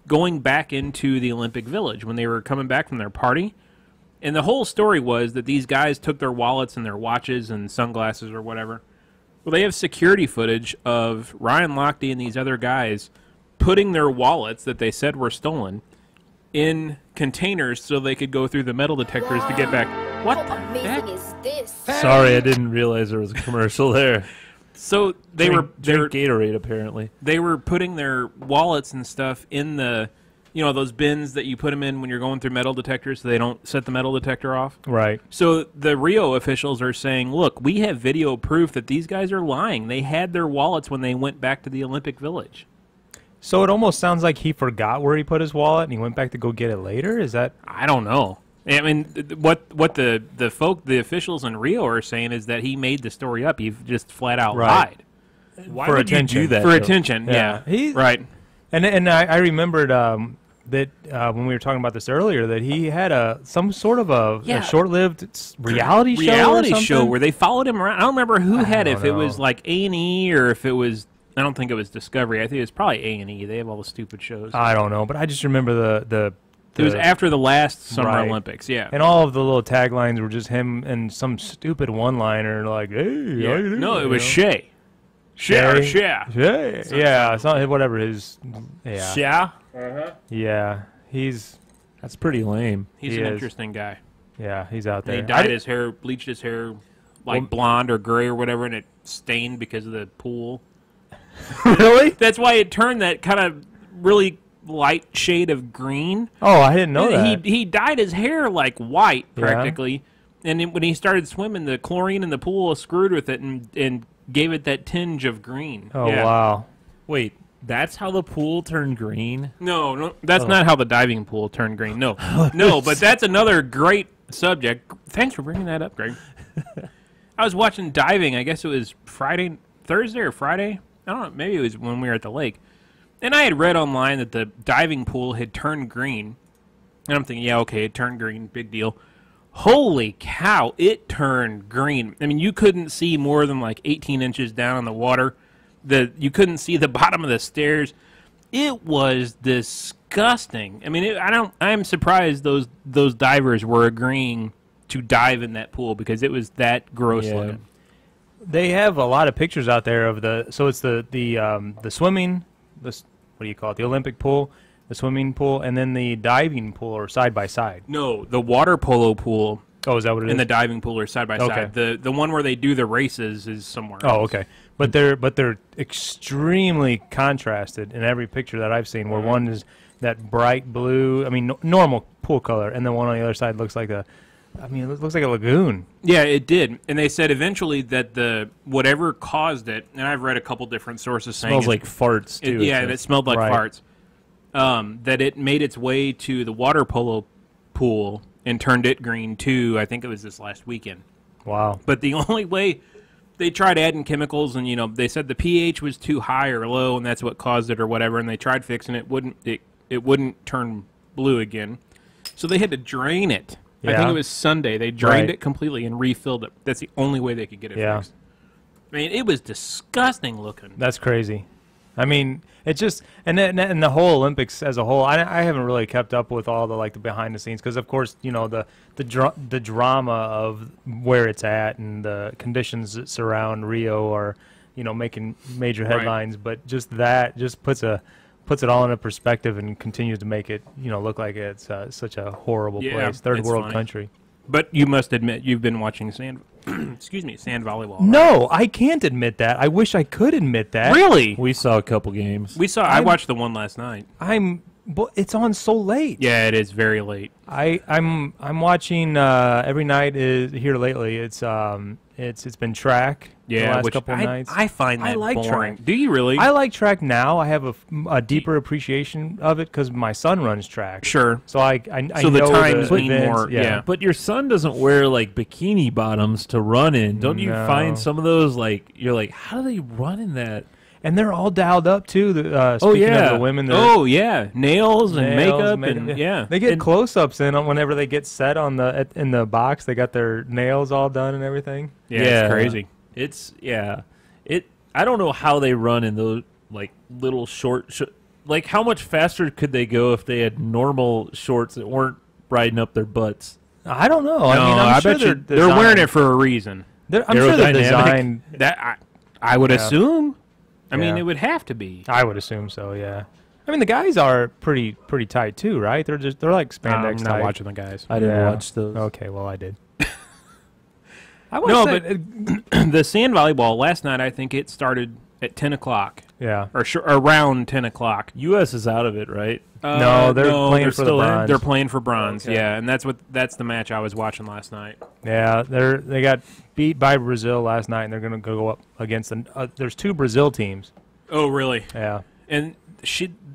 B: going back into the Olympic Village when they were coming back from their party. And the whole story was that these guys took their wallets and their watches and sunglasses or whatever. Well, they have security footage of Ryan Lochte and these other guys putting their wallets that they said were stolen in containers so they could go through the metal detectors to get back. What the heck?
E: Is this?
A: Sorry, I didn't realize there was a commercial there.
B: So they were
A: Gatorade apparently.
B: They were putting their wallets and stuff in the, those bins that you put them in when you're going through metal detectors so they don't set the metal detector off.
C: Right.
B: So the Rio officials are saying, look, we have video proof that these guys are lying. They had their wallets when they went back to the Olympic Village.
C: So it almost sounds like he forgot where he put his wallet and he went back to go get it later. Is that?
B: I don't know. I mean, what the officials in Rio are saying is that he made the story up. He just flat out lied.
A: Why
C: For
A: would
C: attention.
A: you do that?
B: For
A: though?
B: attention, yeah. Right.
C: And I remembered that when we were talking about this earlier, that he had some sort of a short-lived reality show or something?
B: where they followed him around. I don't remember who had it. If it
C: know.
B: was like A&E or if it was, I don't think it was Discovery. I think it was probably A&E. They have all the stupid shows.
C: I don't know, but I just remember the
B: it was after the last Summer
C: Right.
B: Olympics, yeah.
C: and all of the little taglines were just him and some stupid one-liner like, "Hey,
B: Yeah.
C: how you doing?"
B: No, it was
C: You know?
B: Shay. Shay.
C: Shay. Yeah, whatever his. Yeah,
A: Yeah,
C: yeah, he's
A: that's pretty lame.
B: He's
C: He
B: an
C: is.
B: interesting guy.
C: he's out there.
B: He dyed his hair, bleached his hair like blonde or gray or whatever, and it stained because of the pool.
C: Really?
B: That's why it turned that kind of really light shade of green.
C: Oh, I didn't know that.
B: He dyed his hair like white
C: Yeah.
B: practically, and then when he started swimming, the chlorine in the pool screwed with it and gave it that tinge of green.
C: Oh
B: Yeah.
C: wow.
A: Wait, that's how the pool turned green?
B: No, that's not how the diving pool turned green. No, no, but that's another great subject. Thanks for bringing that up, Greg. I was watching diving. I guess it was Thursday or Friday. I don't know. Maybe it was when we were at the lake. And I had read online that the diving pool had turned green. And I'm thinking, yeah, okay, it turned green, big deal. Holy cow, it turned green. I mean, you couldn't see more than like 18 inches down in the water. You couldn't see the bottom of the stairs. It was disgusting. I mean, I'm surprised those divers were agreeing to dive in that pool because it was that gross looking.
C: They have a lot of pictures out there of it's the swimming, what do you call it? The Olympic pool, the swimming pool, and then the diving pool are side by side.
B: No, the water polo pool.
C: Oh, is that what it is?
B: And the diving pool are side by side. The one where they do the races is somewhere else.
C: Oh, okay. But they're extremely contrasted in every picture that I've seen. Where one is that bright blue, I mean, normal pool color, and the one on the other side looks like it looks like a lagoon.
B: Yeah, it did. And they said eventually that whatever caused it, and I've read a couple different sources saying
A: Smells like farts too.
B: It smelled like farts. That it made its way to the water polo pool and turned it green too. I think it was this last weekend.
C: Wow.
B: But the only way they tried adding chemicals, and they said the pH was too high or low, and that's what caused it or whatever. And they tried fixing it, it wouldn't turn blue again, so they had to drain it. Yeah. I think it was Sunday. They drained it completely and refilled it. That's the only way they could get it fixed. I mean, it was disgusting looking.
C: That's crazy. I mean, it just and the whole Olympics as a whole. I haven't really kept up with all the behind the scenes because of course the drama of where it's at and the conditions that surround Rio are making major headlines. But just that puts it all into perspective and continues to make it look like it's such a horrible place, third world country.
B: But you must admit you've been watching sand volleyball. Right?
C: No, I can't admit that. I wish I could admit that.
B: Really?
A: We saw a couple games.
B: I watched the one last night.
C: But it's on so late.
B: Yeah, it is very late.
C: I'm watching every night here lately. It's been track.
B: Yeah,
C: the last couple of nights.
B: I find that boring.
C: Track.
B: Do you really?
C: I like track now. I have a deeper appreciation of it because my son runs track.
B: Sure.
C: So I
B: so the
C: know
B: times
C: the
B: mean
C: events,
B: more. Yeah.
A: But your son doesn't wear like bikini bottoms to run in. Don't you find some of those you're like, how do they run in that?
C: And they're all dialed up too. Speaking of the women,
B: nails and makeup
C: they get close-ups in whenever they get set in the box. They got their nails all done and everything.
B: Yeah, it's crazy.
A: I don't know how they run in those little short. How much faster could they go if they had normal shorts that weren't riding up their butts?
C: I don't know.
B: No,
C: I
B: bet
C: sure
B: they're wearing it for a reason.
C: I'm sure they're designed.
B: I would assume. I mean, it would have to be.
C: I would assume so. Yeah. I mean, the guys are pretty tight too, right? They're like spandex.
B: I'm not watching the guys.
A: I didn't watch those.
C: Okay, well, I did.
B: But the sand volleyball last night, I think it started at 10 o'clock.
C: Yeah.
B: Or around 10 o'clock.
A: U.S. is out of it, right?
C: No, they're playing for the bronze.
B: They're playing for bronze, yeah, and that's the match I was watching last night.
C: Yeah, they got beat by Brazil last night, and they're going to go up against there's two Brazil teams.
B: Oh, really?
C: Yeah.
B: And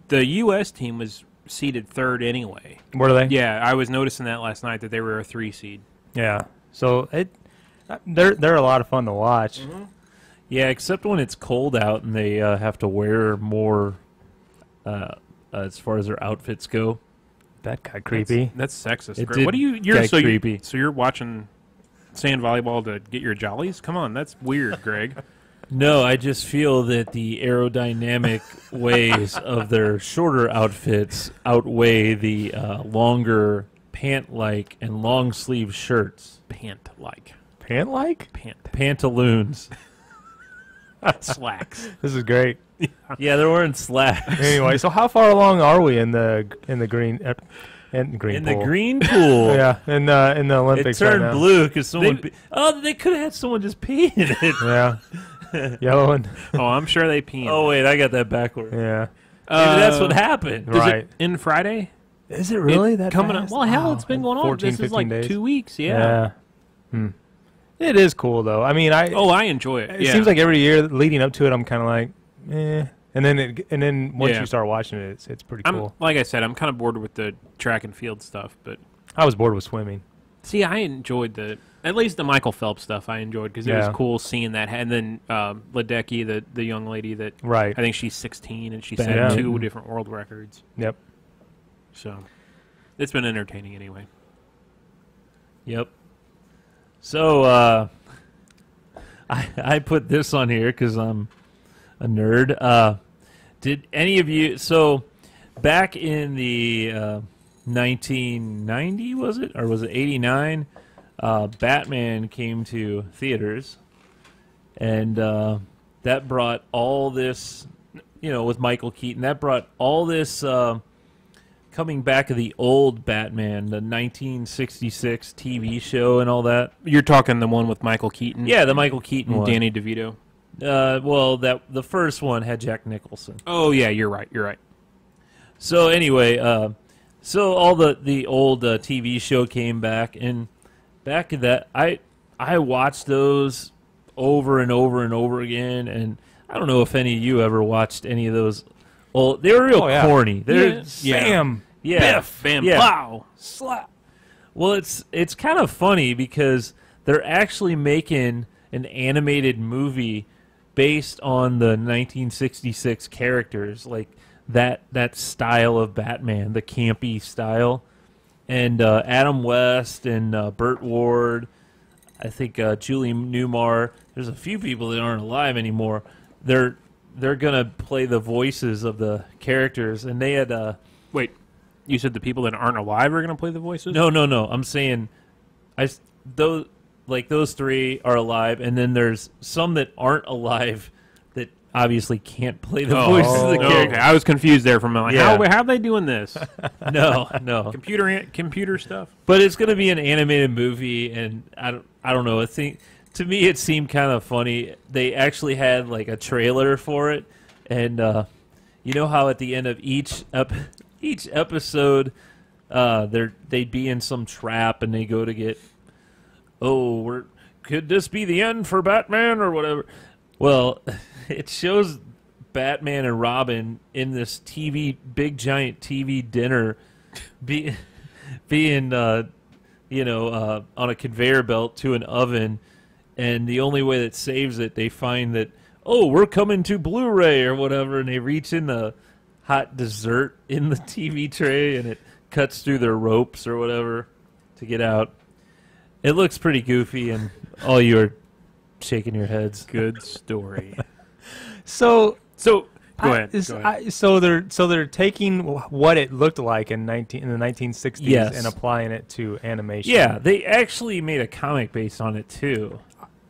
B: the U.S. team was seeded third anyway.
C: Were they?
B: Yeah, I was noticing that last night that they were a 3 seed.
C: Yeah. So they're a lot of fun to watch.
A: Mm-hmm. Yeah, except when it's cold out and they have to wear more as far as their outfits go.
C: That got creepy.
B: That's sexist.
A: What do you're so creepy.
B: So you're watching sand volleyball to get your jollies? Come on, that's weird, Greg.
A: No, I just feel that the aerodynamic ways of their shorter outfits outweigh the longer pant-like and long-sleeve shirts.
B: Pant-like?
A: Pantaloons.
B: Slacks.
C: This is great.
A: Yeah, they're wearing slacks.
C: Anyway, so how far along are we in the green pool?
A: The green pool?
C: Yeah, in the Olympics.
A: It turned
C: right now.
A: blue because someone. They could have had someone just pee in it.
C: Yeah, yellow and.
B: Oh, I'm sure they pee.
A: Oh wait, I got that backward.
C: Yeah,
A: maybe that's what happened.
C: Right.
B: Is it in Friday?
C: Is it really that
B: coming
C: fast?
B: up? Well, hell, it's been going on.
C: 14,
B: this is like
C: days.
B: 2 weeks. Yeah.
C: It is cool though. I mean,
B: I enjoy it.
C: It seems like every year leading up to it, I'm kind of like, eh. And then once you start watching it, it's pretty cool.
B: Like I said, I'm kind of bored with the track and field stuff, but
C: I was bored with swimming.
B: See, I enjoyed at least the Michael Phelps stuff. I enjoyed because it was cool seeing that. And then Ledecky, the young lady that I think she's 16 and she set 2 different world records.
C: Yep.
B: So it's been entertaining anyway.
A: Yep. So I put this on here because I'm a nerd. Did any of you? So back in the 1990, was it, or was it 89? Batman came to theaters, and that brought all this, with Michael Keaton. That brought all this coming back of the old Batman, the 1966 TV show and all that.
B: You're talking the one with Michael Keaton?
A: Yeah, the Michael Keaton
B: and
A: one.
B: Danny DeVito.
A: Well, the first one had Jack Nicholson.
B: Oh yeah, you're right.
A: So anyway, so all the old TV show came back, and back in that, I watched those over and over and over again, and I don't know if any of you ever watched any of those. Well, they were real corny. They're
C: Bam,
B: biff, bam, pow, slap.
A: Well, it's kind of funny because they're actually making an animated movie based on the 1966 characters, like that style of Batman, the campy style, and Adam West and Burt Ward, I think Julie Newmar. There's a few people that aren't alive anymore. They're gonna play the voices of the characters, and they had
B: Wait, you said the people that aren't alive are going to play the voices?
A: No. I'm saying, those three are alive, and then there's some that aren't alive that obviously can't play the voices of the characters.
B: Okay. I was confused there for a moment.
A: Yeah.
B: How are they doing this?
A: No.
B: Computer stuff.
A: But it's going to be an animated movie, and I don't know. To me, it seemed kind of funny. They actually had like a trailer for it, and you know how at the end of each episode, they'd be in some trap, and they go to get, could this be the end for Batman or whatever? Well, it shows Batman and Robin in this big giant TV dinner, being on a conveyor belt to an oven. And the only way that saves it, they find that, we're coming to Blu-ray or whatever, and they reach in the hot dessert in the TV tray, and it cuts through their ropes or whatever to get out. It looks pretty goofy, and all you are shaking your heads.
B: Good story.
C: So
B: go ahead.
C: So they're taking what it looked like in the 1960s
A: Yes.
C: and applying it to animation.
A: Yeah, they actually made a comic based on it too.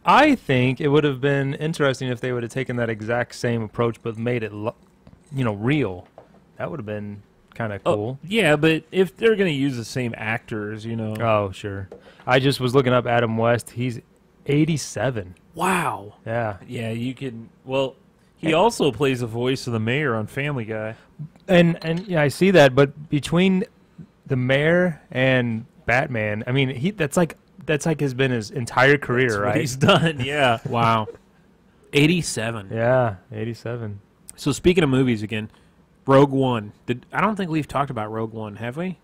C: I think it would have been interesting if they would have taken that exact same approach but made it, real. That would have been kind of cool.
A: Yeah, but if they're going to use the same actors,
C: Oh, sure. I just was looking up Adam West. He's 87.
B: Wow.
C: Yeah.
A: Yeah, you can. Well, he also plays the voice of the mayor on Family Guy.
C: And yeah, I see that, but between the mayor and Batman, I mean, that's like has been his entire career,
A: That's what
C: right?
A: he's done, yeah.
B: Wow. 87.
C: Yeah, 87.
B: So speaking of movies again, Rogue One. I don't think we've talked about Rogue One, have we?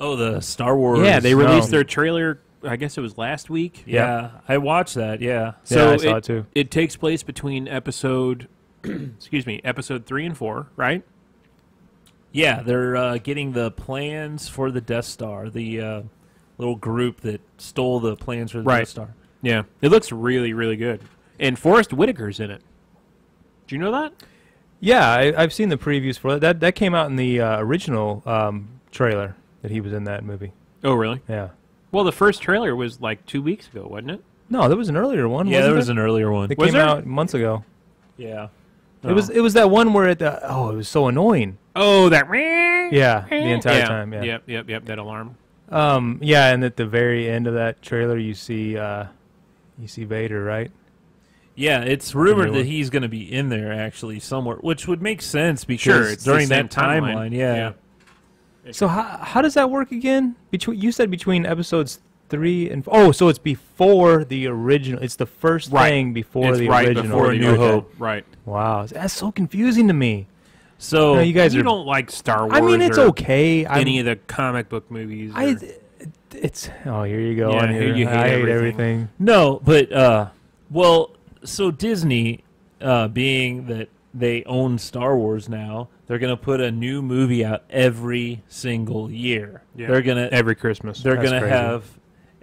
A: Oh, the Star Wars.
B: Yeah, they released their trailer, I guess it was last week.
A: Yeah, I watched that, yeah.
B: So
C: I saw it too.
B: It takes place between episode 3 and 4, right?
A: Yeah, they're getting the plans for the Death Star, the little group that stole the plans for the Death Star.
B: Yeah. It looks really, really good. And Forrest Whitaker's in it. Do you know that?
C: Yeah, I've seen the previews for that. That came out in the original trailer that he was in that movie.
B: Oh, really?
C: Yeah.
B: Well, the first trailer was like 2 weeks ago, wasn't it?
C: No, there was an earlier one.
A: Yeah,
C: wasn't
A: there was an earlier one.
C: That
B: Was
C: came
B: there?
C: out months ago.
A: Yeah.
C: It was that one where it was so annoying.
B: Oh, that.
C: Yeah, the entire time. Yeah.
B: Yep. That alarm.
C: Yeah, and at the very end of that trailer, you see Vader, right?
A: Yeah, it's rumored
C: Really?
A: that he's going to be in there actually somewhere, which would make sense because
B: It's the
A: during
B: same
A: that timeline, yeah.
C: So how does that work again? You said between episodes 3 and so it's before the original. It's the first thing before
B: It's
C: the
B: right
C: original.
B: before
A: A
B: the
A: New
B: original.
A: Hope.
B: Right.
C: Wow, that's so confusing to me.
A: So
C: No, you guys
B: You
C: are.
B: don't like Star Wars.
C: I mean, it's
B: or
C: okay.
B: Any of the comic book movies. or-
C: It's here you go.
B: Yeah,
C: on here.
B: you hate
C: I hate
B: everything.
C: everything.
A: No, but so Disney, being that they own Star Wars now, they're going to put a new movie out every single year.
B: Yeah.
A: They're going to
B: every Christmas.
A: they're
C: That's
A: going to
C: crazy.
A: have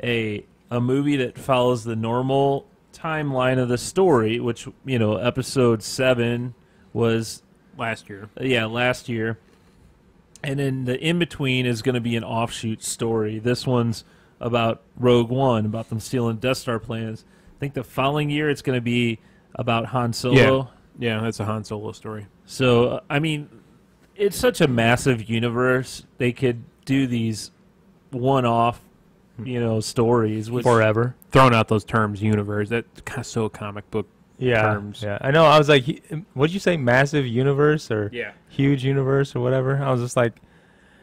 A: a movie that follows the normal timeline of the story, which, you know, episode 7 was
B: Last year.
A: last year. And then the in-between is going to be an offshoot story. This one's about Rogue One, about them stealing Death Star plans. I think the following year it's going to be about Han Solo.
B: Yeah, that's a Han Solo story.
A: So, I mean, it's such a massive universe. They could do these one-off, you know, stories. Which,
C: Forever.
B: Throwing out those terms, universe, that's kind of so comic book terms.
C: Yeah, I know. I was like, what did you say, massive universe or
B: Yeah.
C: huge universe or whatever? I was just like,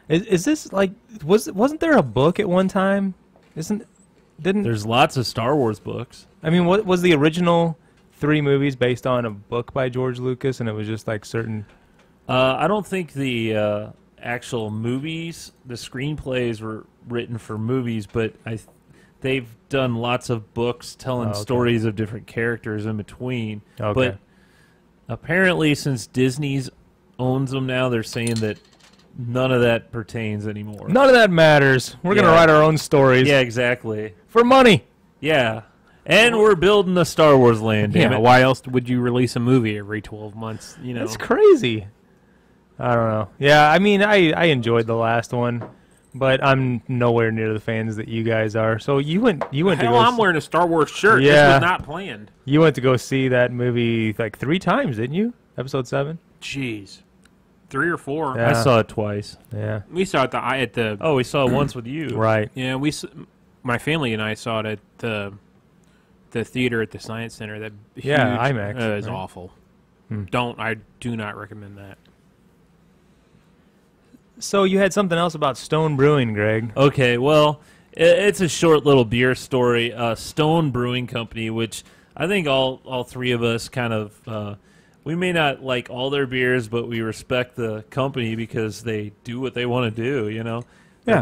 C: is this like, wasn't there a book at one time? Didn't
A: There's lots of Star Wars books.
C: I mean, what was the original 3 movies based on a book by George Lucas, and it was just like certain?
A: I don't think the actual movies, the screenplays were written for movies, but they've done lots of books telling stories of different characters in between.
C: Okay.
A: But apparently, since Disney's owns them now, they're saying that none of that pertains anymore.
C: None of that matters. We're gonna
A: Yeah.
C: write our own stories.
A: Yeah, exactly.
C: For money.
A: Yeah. And we're building the Star Wars land, damn
B: Yeah,
A: it.
B: why else would you release a movie every 12 months? You know,
C: That's crazy. I don't know. Yeah, I mean, I enjoyed the last one, but I'm nowhere near the fans that you guys are. So you went to
B: hell,
C: go.
B: I'm wearing a Star Wars shirt. This
C: Yeah.
B: was not planned.
C: You went to go see that movie like 3 times, didn't you? Episode 7.
B: Jeez, 3 or 4.
C: Yeah.
A: I saw it twice.
C: Yeah.
B: We saw it at the.
A: Oh, we saw it once with you.
C: Right.
B: Yeah, my family and I saw it at the theater at the Science Center. That huge,
C: Yeah, IMAX,
B: is
C: right?
B: awful.
C: Hmm.
B: I do not recommend that.
C: So you had something else about Stone Brewing, Greg.
A: Okay, well, it's a short little beer story. Stone Brewing Company, which I think all 3 of us kind of, we may not like all their beers, but we respect the company because they do what they want to do, you know?
C: Yeah.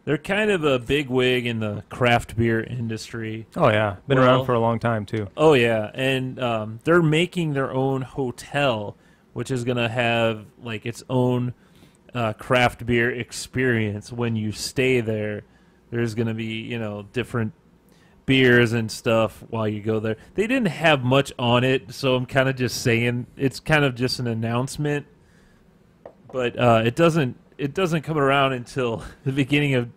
A: They're kind of a big wig in the craft beer industry.
C: Oh yeah, been
A: Well-
C: around for a long time too.
A: Oh, yeah, and they're making their own hotel, which is going to have like its own craft beer experience. When you stay there, there's going to be, you know, different beers and stuff while you go there. They didn't have much on it, so I'm kind of just saying it's kind of just an announcement. But it doesn't come around until the beginning of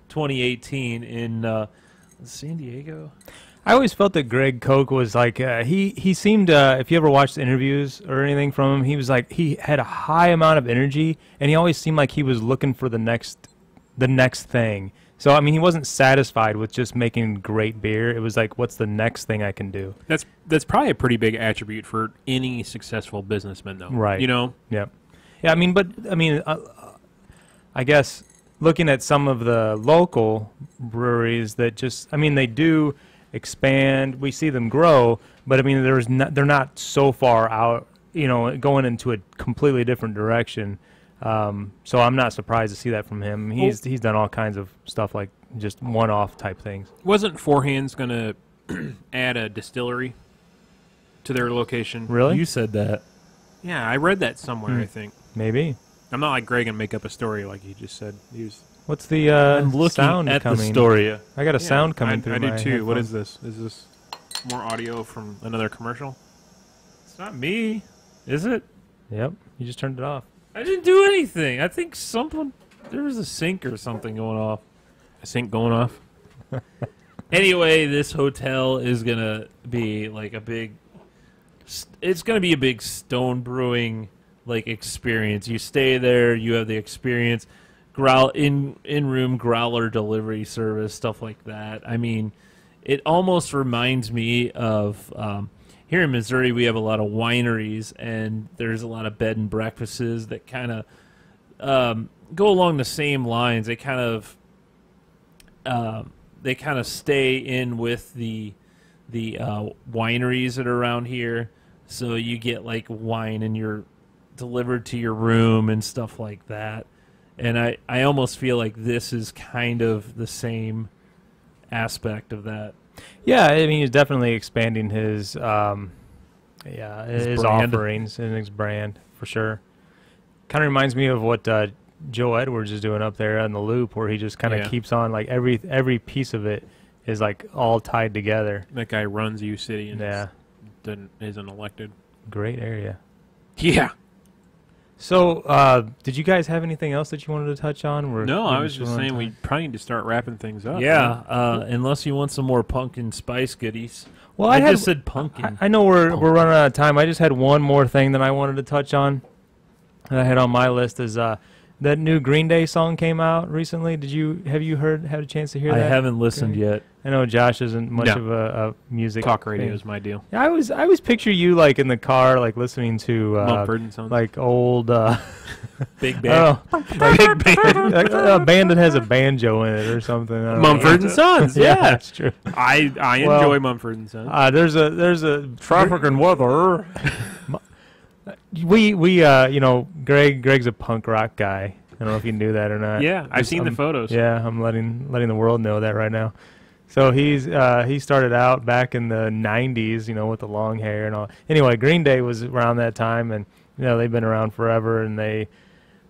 A: 2018 in San Diego.
C: I always felt that Greg Koch was like he seemed if you ever watched interviews or anything from him, he was like he had a high amount of energy, and he always seemed like he was looking for the next thing. So I mean, he wasn't satisfied with just making great beer. It was like, what's the next thing I can do?
B: That's probably a pretty big attribute for any successful businessman, though.
C: Right.
B: You know.
C: Yep. Yeah, I mean, I guess looking at some of the local breweries that just, I mean, they do expand. We see them grow, but I mean, they're not so far out, you know, going into a completely different direction. So I'm not surprised to see that from him. He's done all kinds of stuff like just one-off type things.
B: Wasn't Four Hands going to add a distillery to their location?
C: Really?
A: You said that.
B: Yeah, I read that somewhere, I think.
C: Maybe.
B: I'm not like Greg and make up a story like he just said. He was,
C: What's the
A: I'm looking
C: sound
A: at
C: coming?
A: the story.
C: I got a sound coming
B: I
C: through.
B: I do
C: my
B: too. What
C: headphones.
B: is this? Is this more audio from another commercial?
A: It's not me, is it?
C: Yep. You just turned it off.
A: I didn't do anything. I think there was a sink or something going off.
B: A sink going off?
A: Anyway, this hotel is going to be like it's going to be a big stone brewing like experience. You stay there, you have the experience, in-room growler delivery service, stuff like that. I mean, it almost reminds me of here in Missouri, we have a lot of wineries, and there's a lot of bed and breakfasts that kind of go along the same lines. They kind of stay in with the wineries that are around here, so you get like wine and you're delivered to your room and stuff like that. And I almost feel like this is kind of the same aspect of that.
C: Yeah, I mean, he's definitely expanding his
A: brand.
C: offerings and his brand for sure. Kind of reminds me of what Joe Edwards is doing up there on the loop, where he just kind of
B: Yeah.
C: keeps on like every piece of it is like all tied together.
B: That guy runs U City and
C: Yeah,
B: isn't elected.
C: great area.
B: Yeah.
C: So, did you guys have anything else that you wanted to touch on?
B: No, I was just saying we probably need to start wrapping things up.
A: Yeah, unless you want some more pumpkin spice goodies.
C: Well,
A: I
C: had-
A: just said pumpkin.
C: I know we're running out of time. I just had one more thing that I wanted to touch on. That I had on my list is that new Green Day song came out recently. Had a chance to hear
A: I
C: that?
A: haven't listened
C: Okay.
A: yet.
C: I know Josh isn't much
B: No.
C: of a music
B: Talk radio
C: fan.
B: is my deal.
C: Yeah, I always picture you like in the car, like listening to
B: Mumford and Sons.
C: like old
A: Big
C: I
A: band.
C: don't know,
B: Big band.
C: like a band that has a banjo in it or something. I don't know.
B: Mumford and Sons.
C: Yeah,
B: Yeah.
C: that's true.
B: I
C: Well,
B: enjoy Mumford and Sons.
C: There's a traffic and weather. we Greg's a punk rock guy. I don't know if you knew that or not.
B: Yeah, I've seen the photos.
C: Yeah, I'm letting the world know that right now. So he started out back in the 90s, with the long hair and all. Anyway, Green Day was around that time, and they've been around forever, and they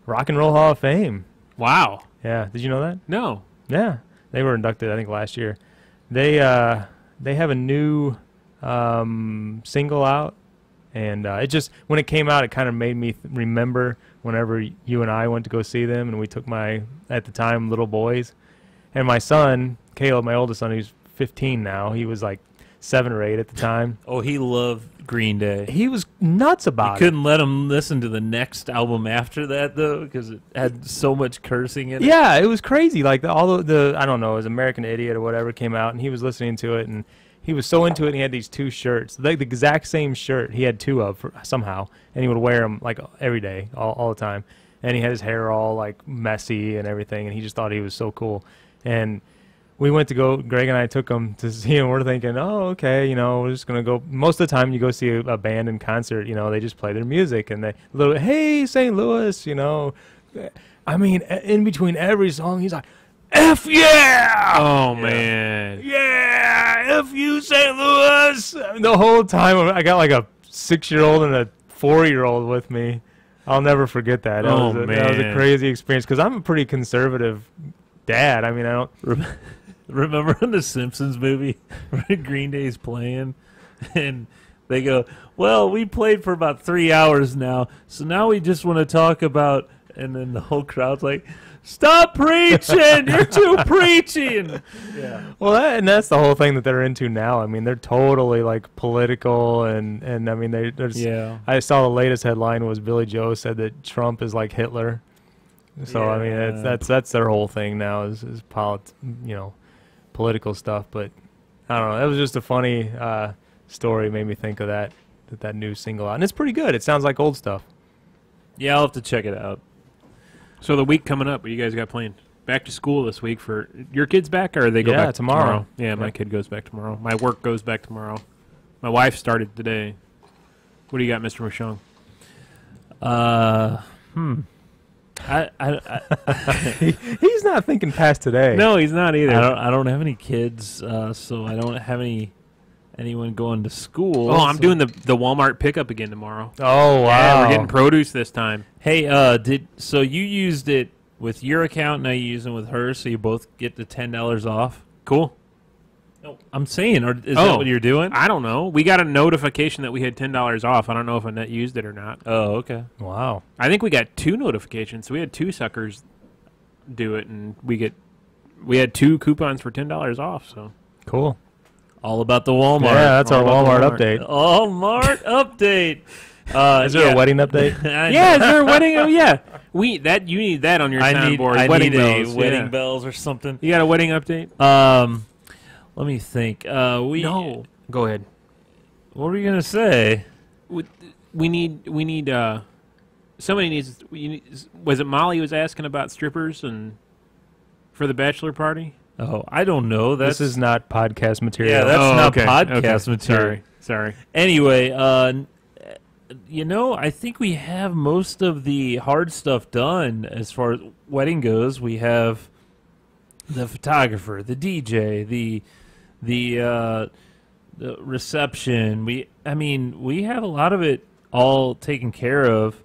C: Rock and Roll Hall of Fame.
B: Wow.
C: Yeah, did you know that?
B: No.
C: Yeah, they were inducted, I think, last year. They have a new single out, and it just when it came out, it kind of made me remember whenever you and I went to go see them, and we took my at the time little boys, and my son Caleb, my oldest son, who's 15 now, he was like 7 or 8 at the time.
A: Oh, he loved Green Day.
C: He was nuts
A: You
C: about it.
A: couldn't let him listen to the next album after that, though, because it had so much cursing in it.
C: Yeah, it was crazy. Like all the I don't know, it was American Idiot or whatever came out, and he was listening to it, and he was so into it. And he had these 2 shirts, like the exact same shirt. He had 2 of somehow, and he would wear them like every day, all the time. And he had his hair all like messy and everything, and he just thought he was so cool. And we went to go. Greg and I took him to see him. We're thinking, oh, okay, we're just gonna go. Most of the time, you go see a band in concert. They just play their music, and they hey St. Louis, I mean, in between every song, he's like, F yeah!
B: Oh, man.
C: Yeah! F you, St. Louis! The whole time, I got like a 6-year-old and a 4-year-old with me. I'll never forget that. That was a
B: man.
C: crazy experience because I'm a pretty conservative dad. I mean, I don't.
A: Remember in the Simpsons movie where Green Day's playing, and they go, well, we played for about 3 hours now, so now we just want to talk about, and then the whole crowd's like, stop preaching! You're too preaching! Yeah.
C: Well, that's the whole thing that they're into now. I mean, they're totally like political, and I mean, there's.
A: Yeah.
C: I saw the latest headline was Billy Joe said that Trump is like Hitler. So I mean,
A: Yeah.
C: that's their whole thing now is political stuff. But I don't know. That was just a funny story. Made me think of that new single out, and it's pretty good. It sounds like old stuff.
A: Yeah, I'll have to check it out.
B: So the week coming up, what you guys got planned? Back to school this week for your kids back, or they go
C: Yeah,
B: back
C: tomorrow.
B: Yeah, my
C: Yeah.
B: kid goes back tomorrow. My work goes back tomorrow. My wife started today. What do you got, Mr. Mushong?
C: He's not thinking past today.
B: No, he's not either.
A: I don't have any kids, so I don't have anyone going to school.
B: Oh, I'm
A: so-
B: doing the Walmart pickup again tomorrow.
C: Oh wow.
B: Yeah, we're getting produce this time.
A: Hey, so you used it with your account, now you're using it with hers, so you both get the $10 off?
B: Cool.
A: No, I'm saying, is that
B: Oh.
A: what you're doing?
B: I don't know. We got a notification that we had $10 off. I don't know if Annette used it or not.
A: Oh, okay.
C: Wow.
B: I think we got 2 notifications. So we had 2 suckers do it, and we had 2 coupons for $10 off. So
C: Cool.
A: All about the Walmart.
C: Yeah, that's our
B: All
C: Walmart
B: about the
C: update.
A: Walmart update.
C: Is there a wedding update?
B: yeah, is there a wedding? Oh yeah, you need that on your soundboard.
A: I
B: wedding
A: need
B: bells.
A: a wedding
B: yeah.
A: bells or something.
B: You got a wedding update?
A: Let me think.
B: No. Go ahead.
A: What were you gonna say?
B: We need. Somebody needs. Was it Molly was asking about strippers and for the bachelor party?
A: Oh, I don't know.
C: This is not podcast material.
A: Yeah, that's not
B: okay.
A: podcast
B: Okay.
A: material.
B: Sorry.
A: Anyway, I think we have most of the hard stuff done as far as wedding goes. We have the photographer, the DJ, the reception. We have a lot of it all taken care of.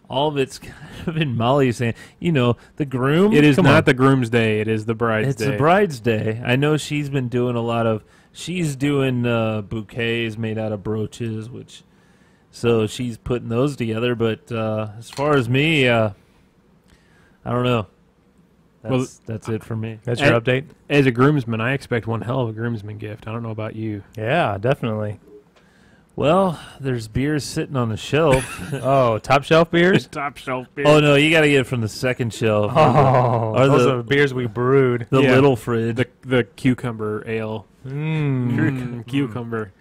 A: all of it's kind of in Molly's hand. You know, the groom.
B: It is
A: come
B: not
A: on.
B: the groom's day. It is the bride's
A: It's
B: day.
A: the bride's day. I know she's been doing a lot of. She's doing bouquets made out of brooches, so she's putting those together. But as far as me, I don't know. That's it for me.
C: That's your update?
B: As a groomsman, I expect one hell of a groomsman gift. I don't know about you.
C: Yeah, definitely.
A: Well, there's beers sitting on the shelf.
C: Oh, top shelf beers?
B: Top shelf beer.
A: Oh no, you got to get it from the second shelf.
C: Oh,
A: Or
C: those
A: the-
C: are beers we brewed.
A: The
B: Yeah.
A: little fridge.
B: The cucumber ale.
C: Mm.
B: Cucumber.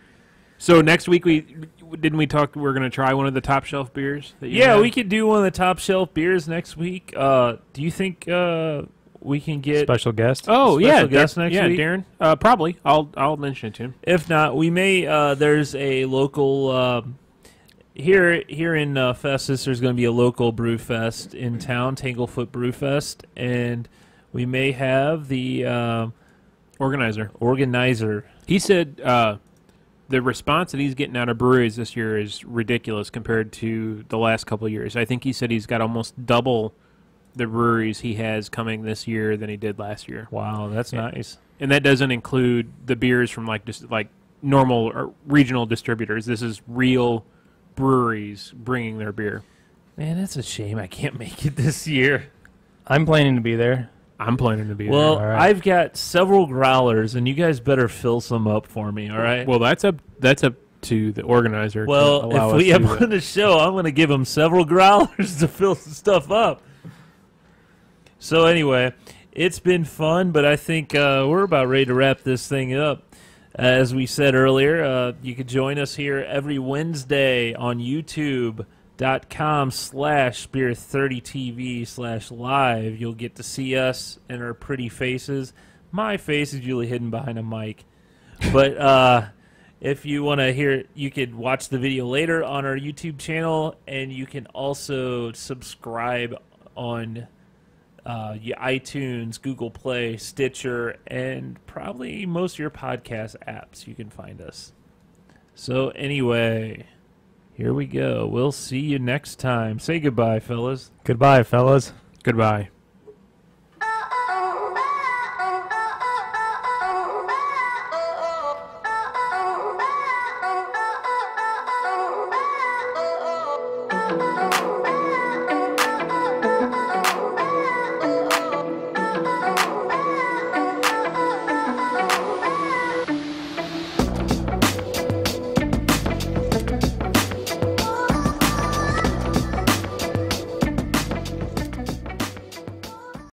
B: So next week didn't we talk? We're gonna try one of the top shelf beers. That you
A: Yeah,
B: had?
A: we could do one of the top shelf beers next week. Do you think we can get?
C: Special guest.
B: Oh
A: special
B: yeah,
A: guest next
B: yeah,
A: week?
B: Darren. Probably. I'll mention it to him.
A: If not, we may. There's a local here in Festus. There's going to be a local brew fest in town, Tanglefoot Brew Fest, and we may have the organizer.
B: He said the response that he's getting out of breweries this year is ridiculous compared to the last couple of years. I think he said he's got almost double the breweries he has coming this year than he did last year.
A: Wow, that's
B: Yeah.
A: nice.
B: And that doesn't include the beers from like normal or regional distributors. This is real breweries bringing their beer.
A: Man, that's a shame I can't make it this year.
C: I'm planning to be there.
B: I'm planning to be
A: Well,
C: All right.
A: I've got several growlers, and you guys better fill some up for me. All right.
B: there. Well, that's up to the organizer.
A: Well,
B: to allow
A: if
B: us
A: we
B: to
A: have
B: do that.
A: on the show, I'm going to give them several growlers to fill some stuff up. So anyway, it's been fun, but I think we're about ready to wrap this thing up. As we said earlier, you could join us here every Wednesday on youtube.com/Spirit30TV/live. You'll get to see us and our pretty faces. My face is usually hidden behind a mic. But if you want to hear, you could watch the video later on our YouTube channel, and you can also subscribe on iTunes, Google Play, Stitcher, and probably most of your podcast apps. You can find us. So anyway, here we go. We'll see you next time. Say goodbye, fellas.
C: Goodbye, fellas.
B: Goodbye.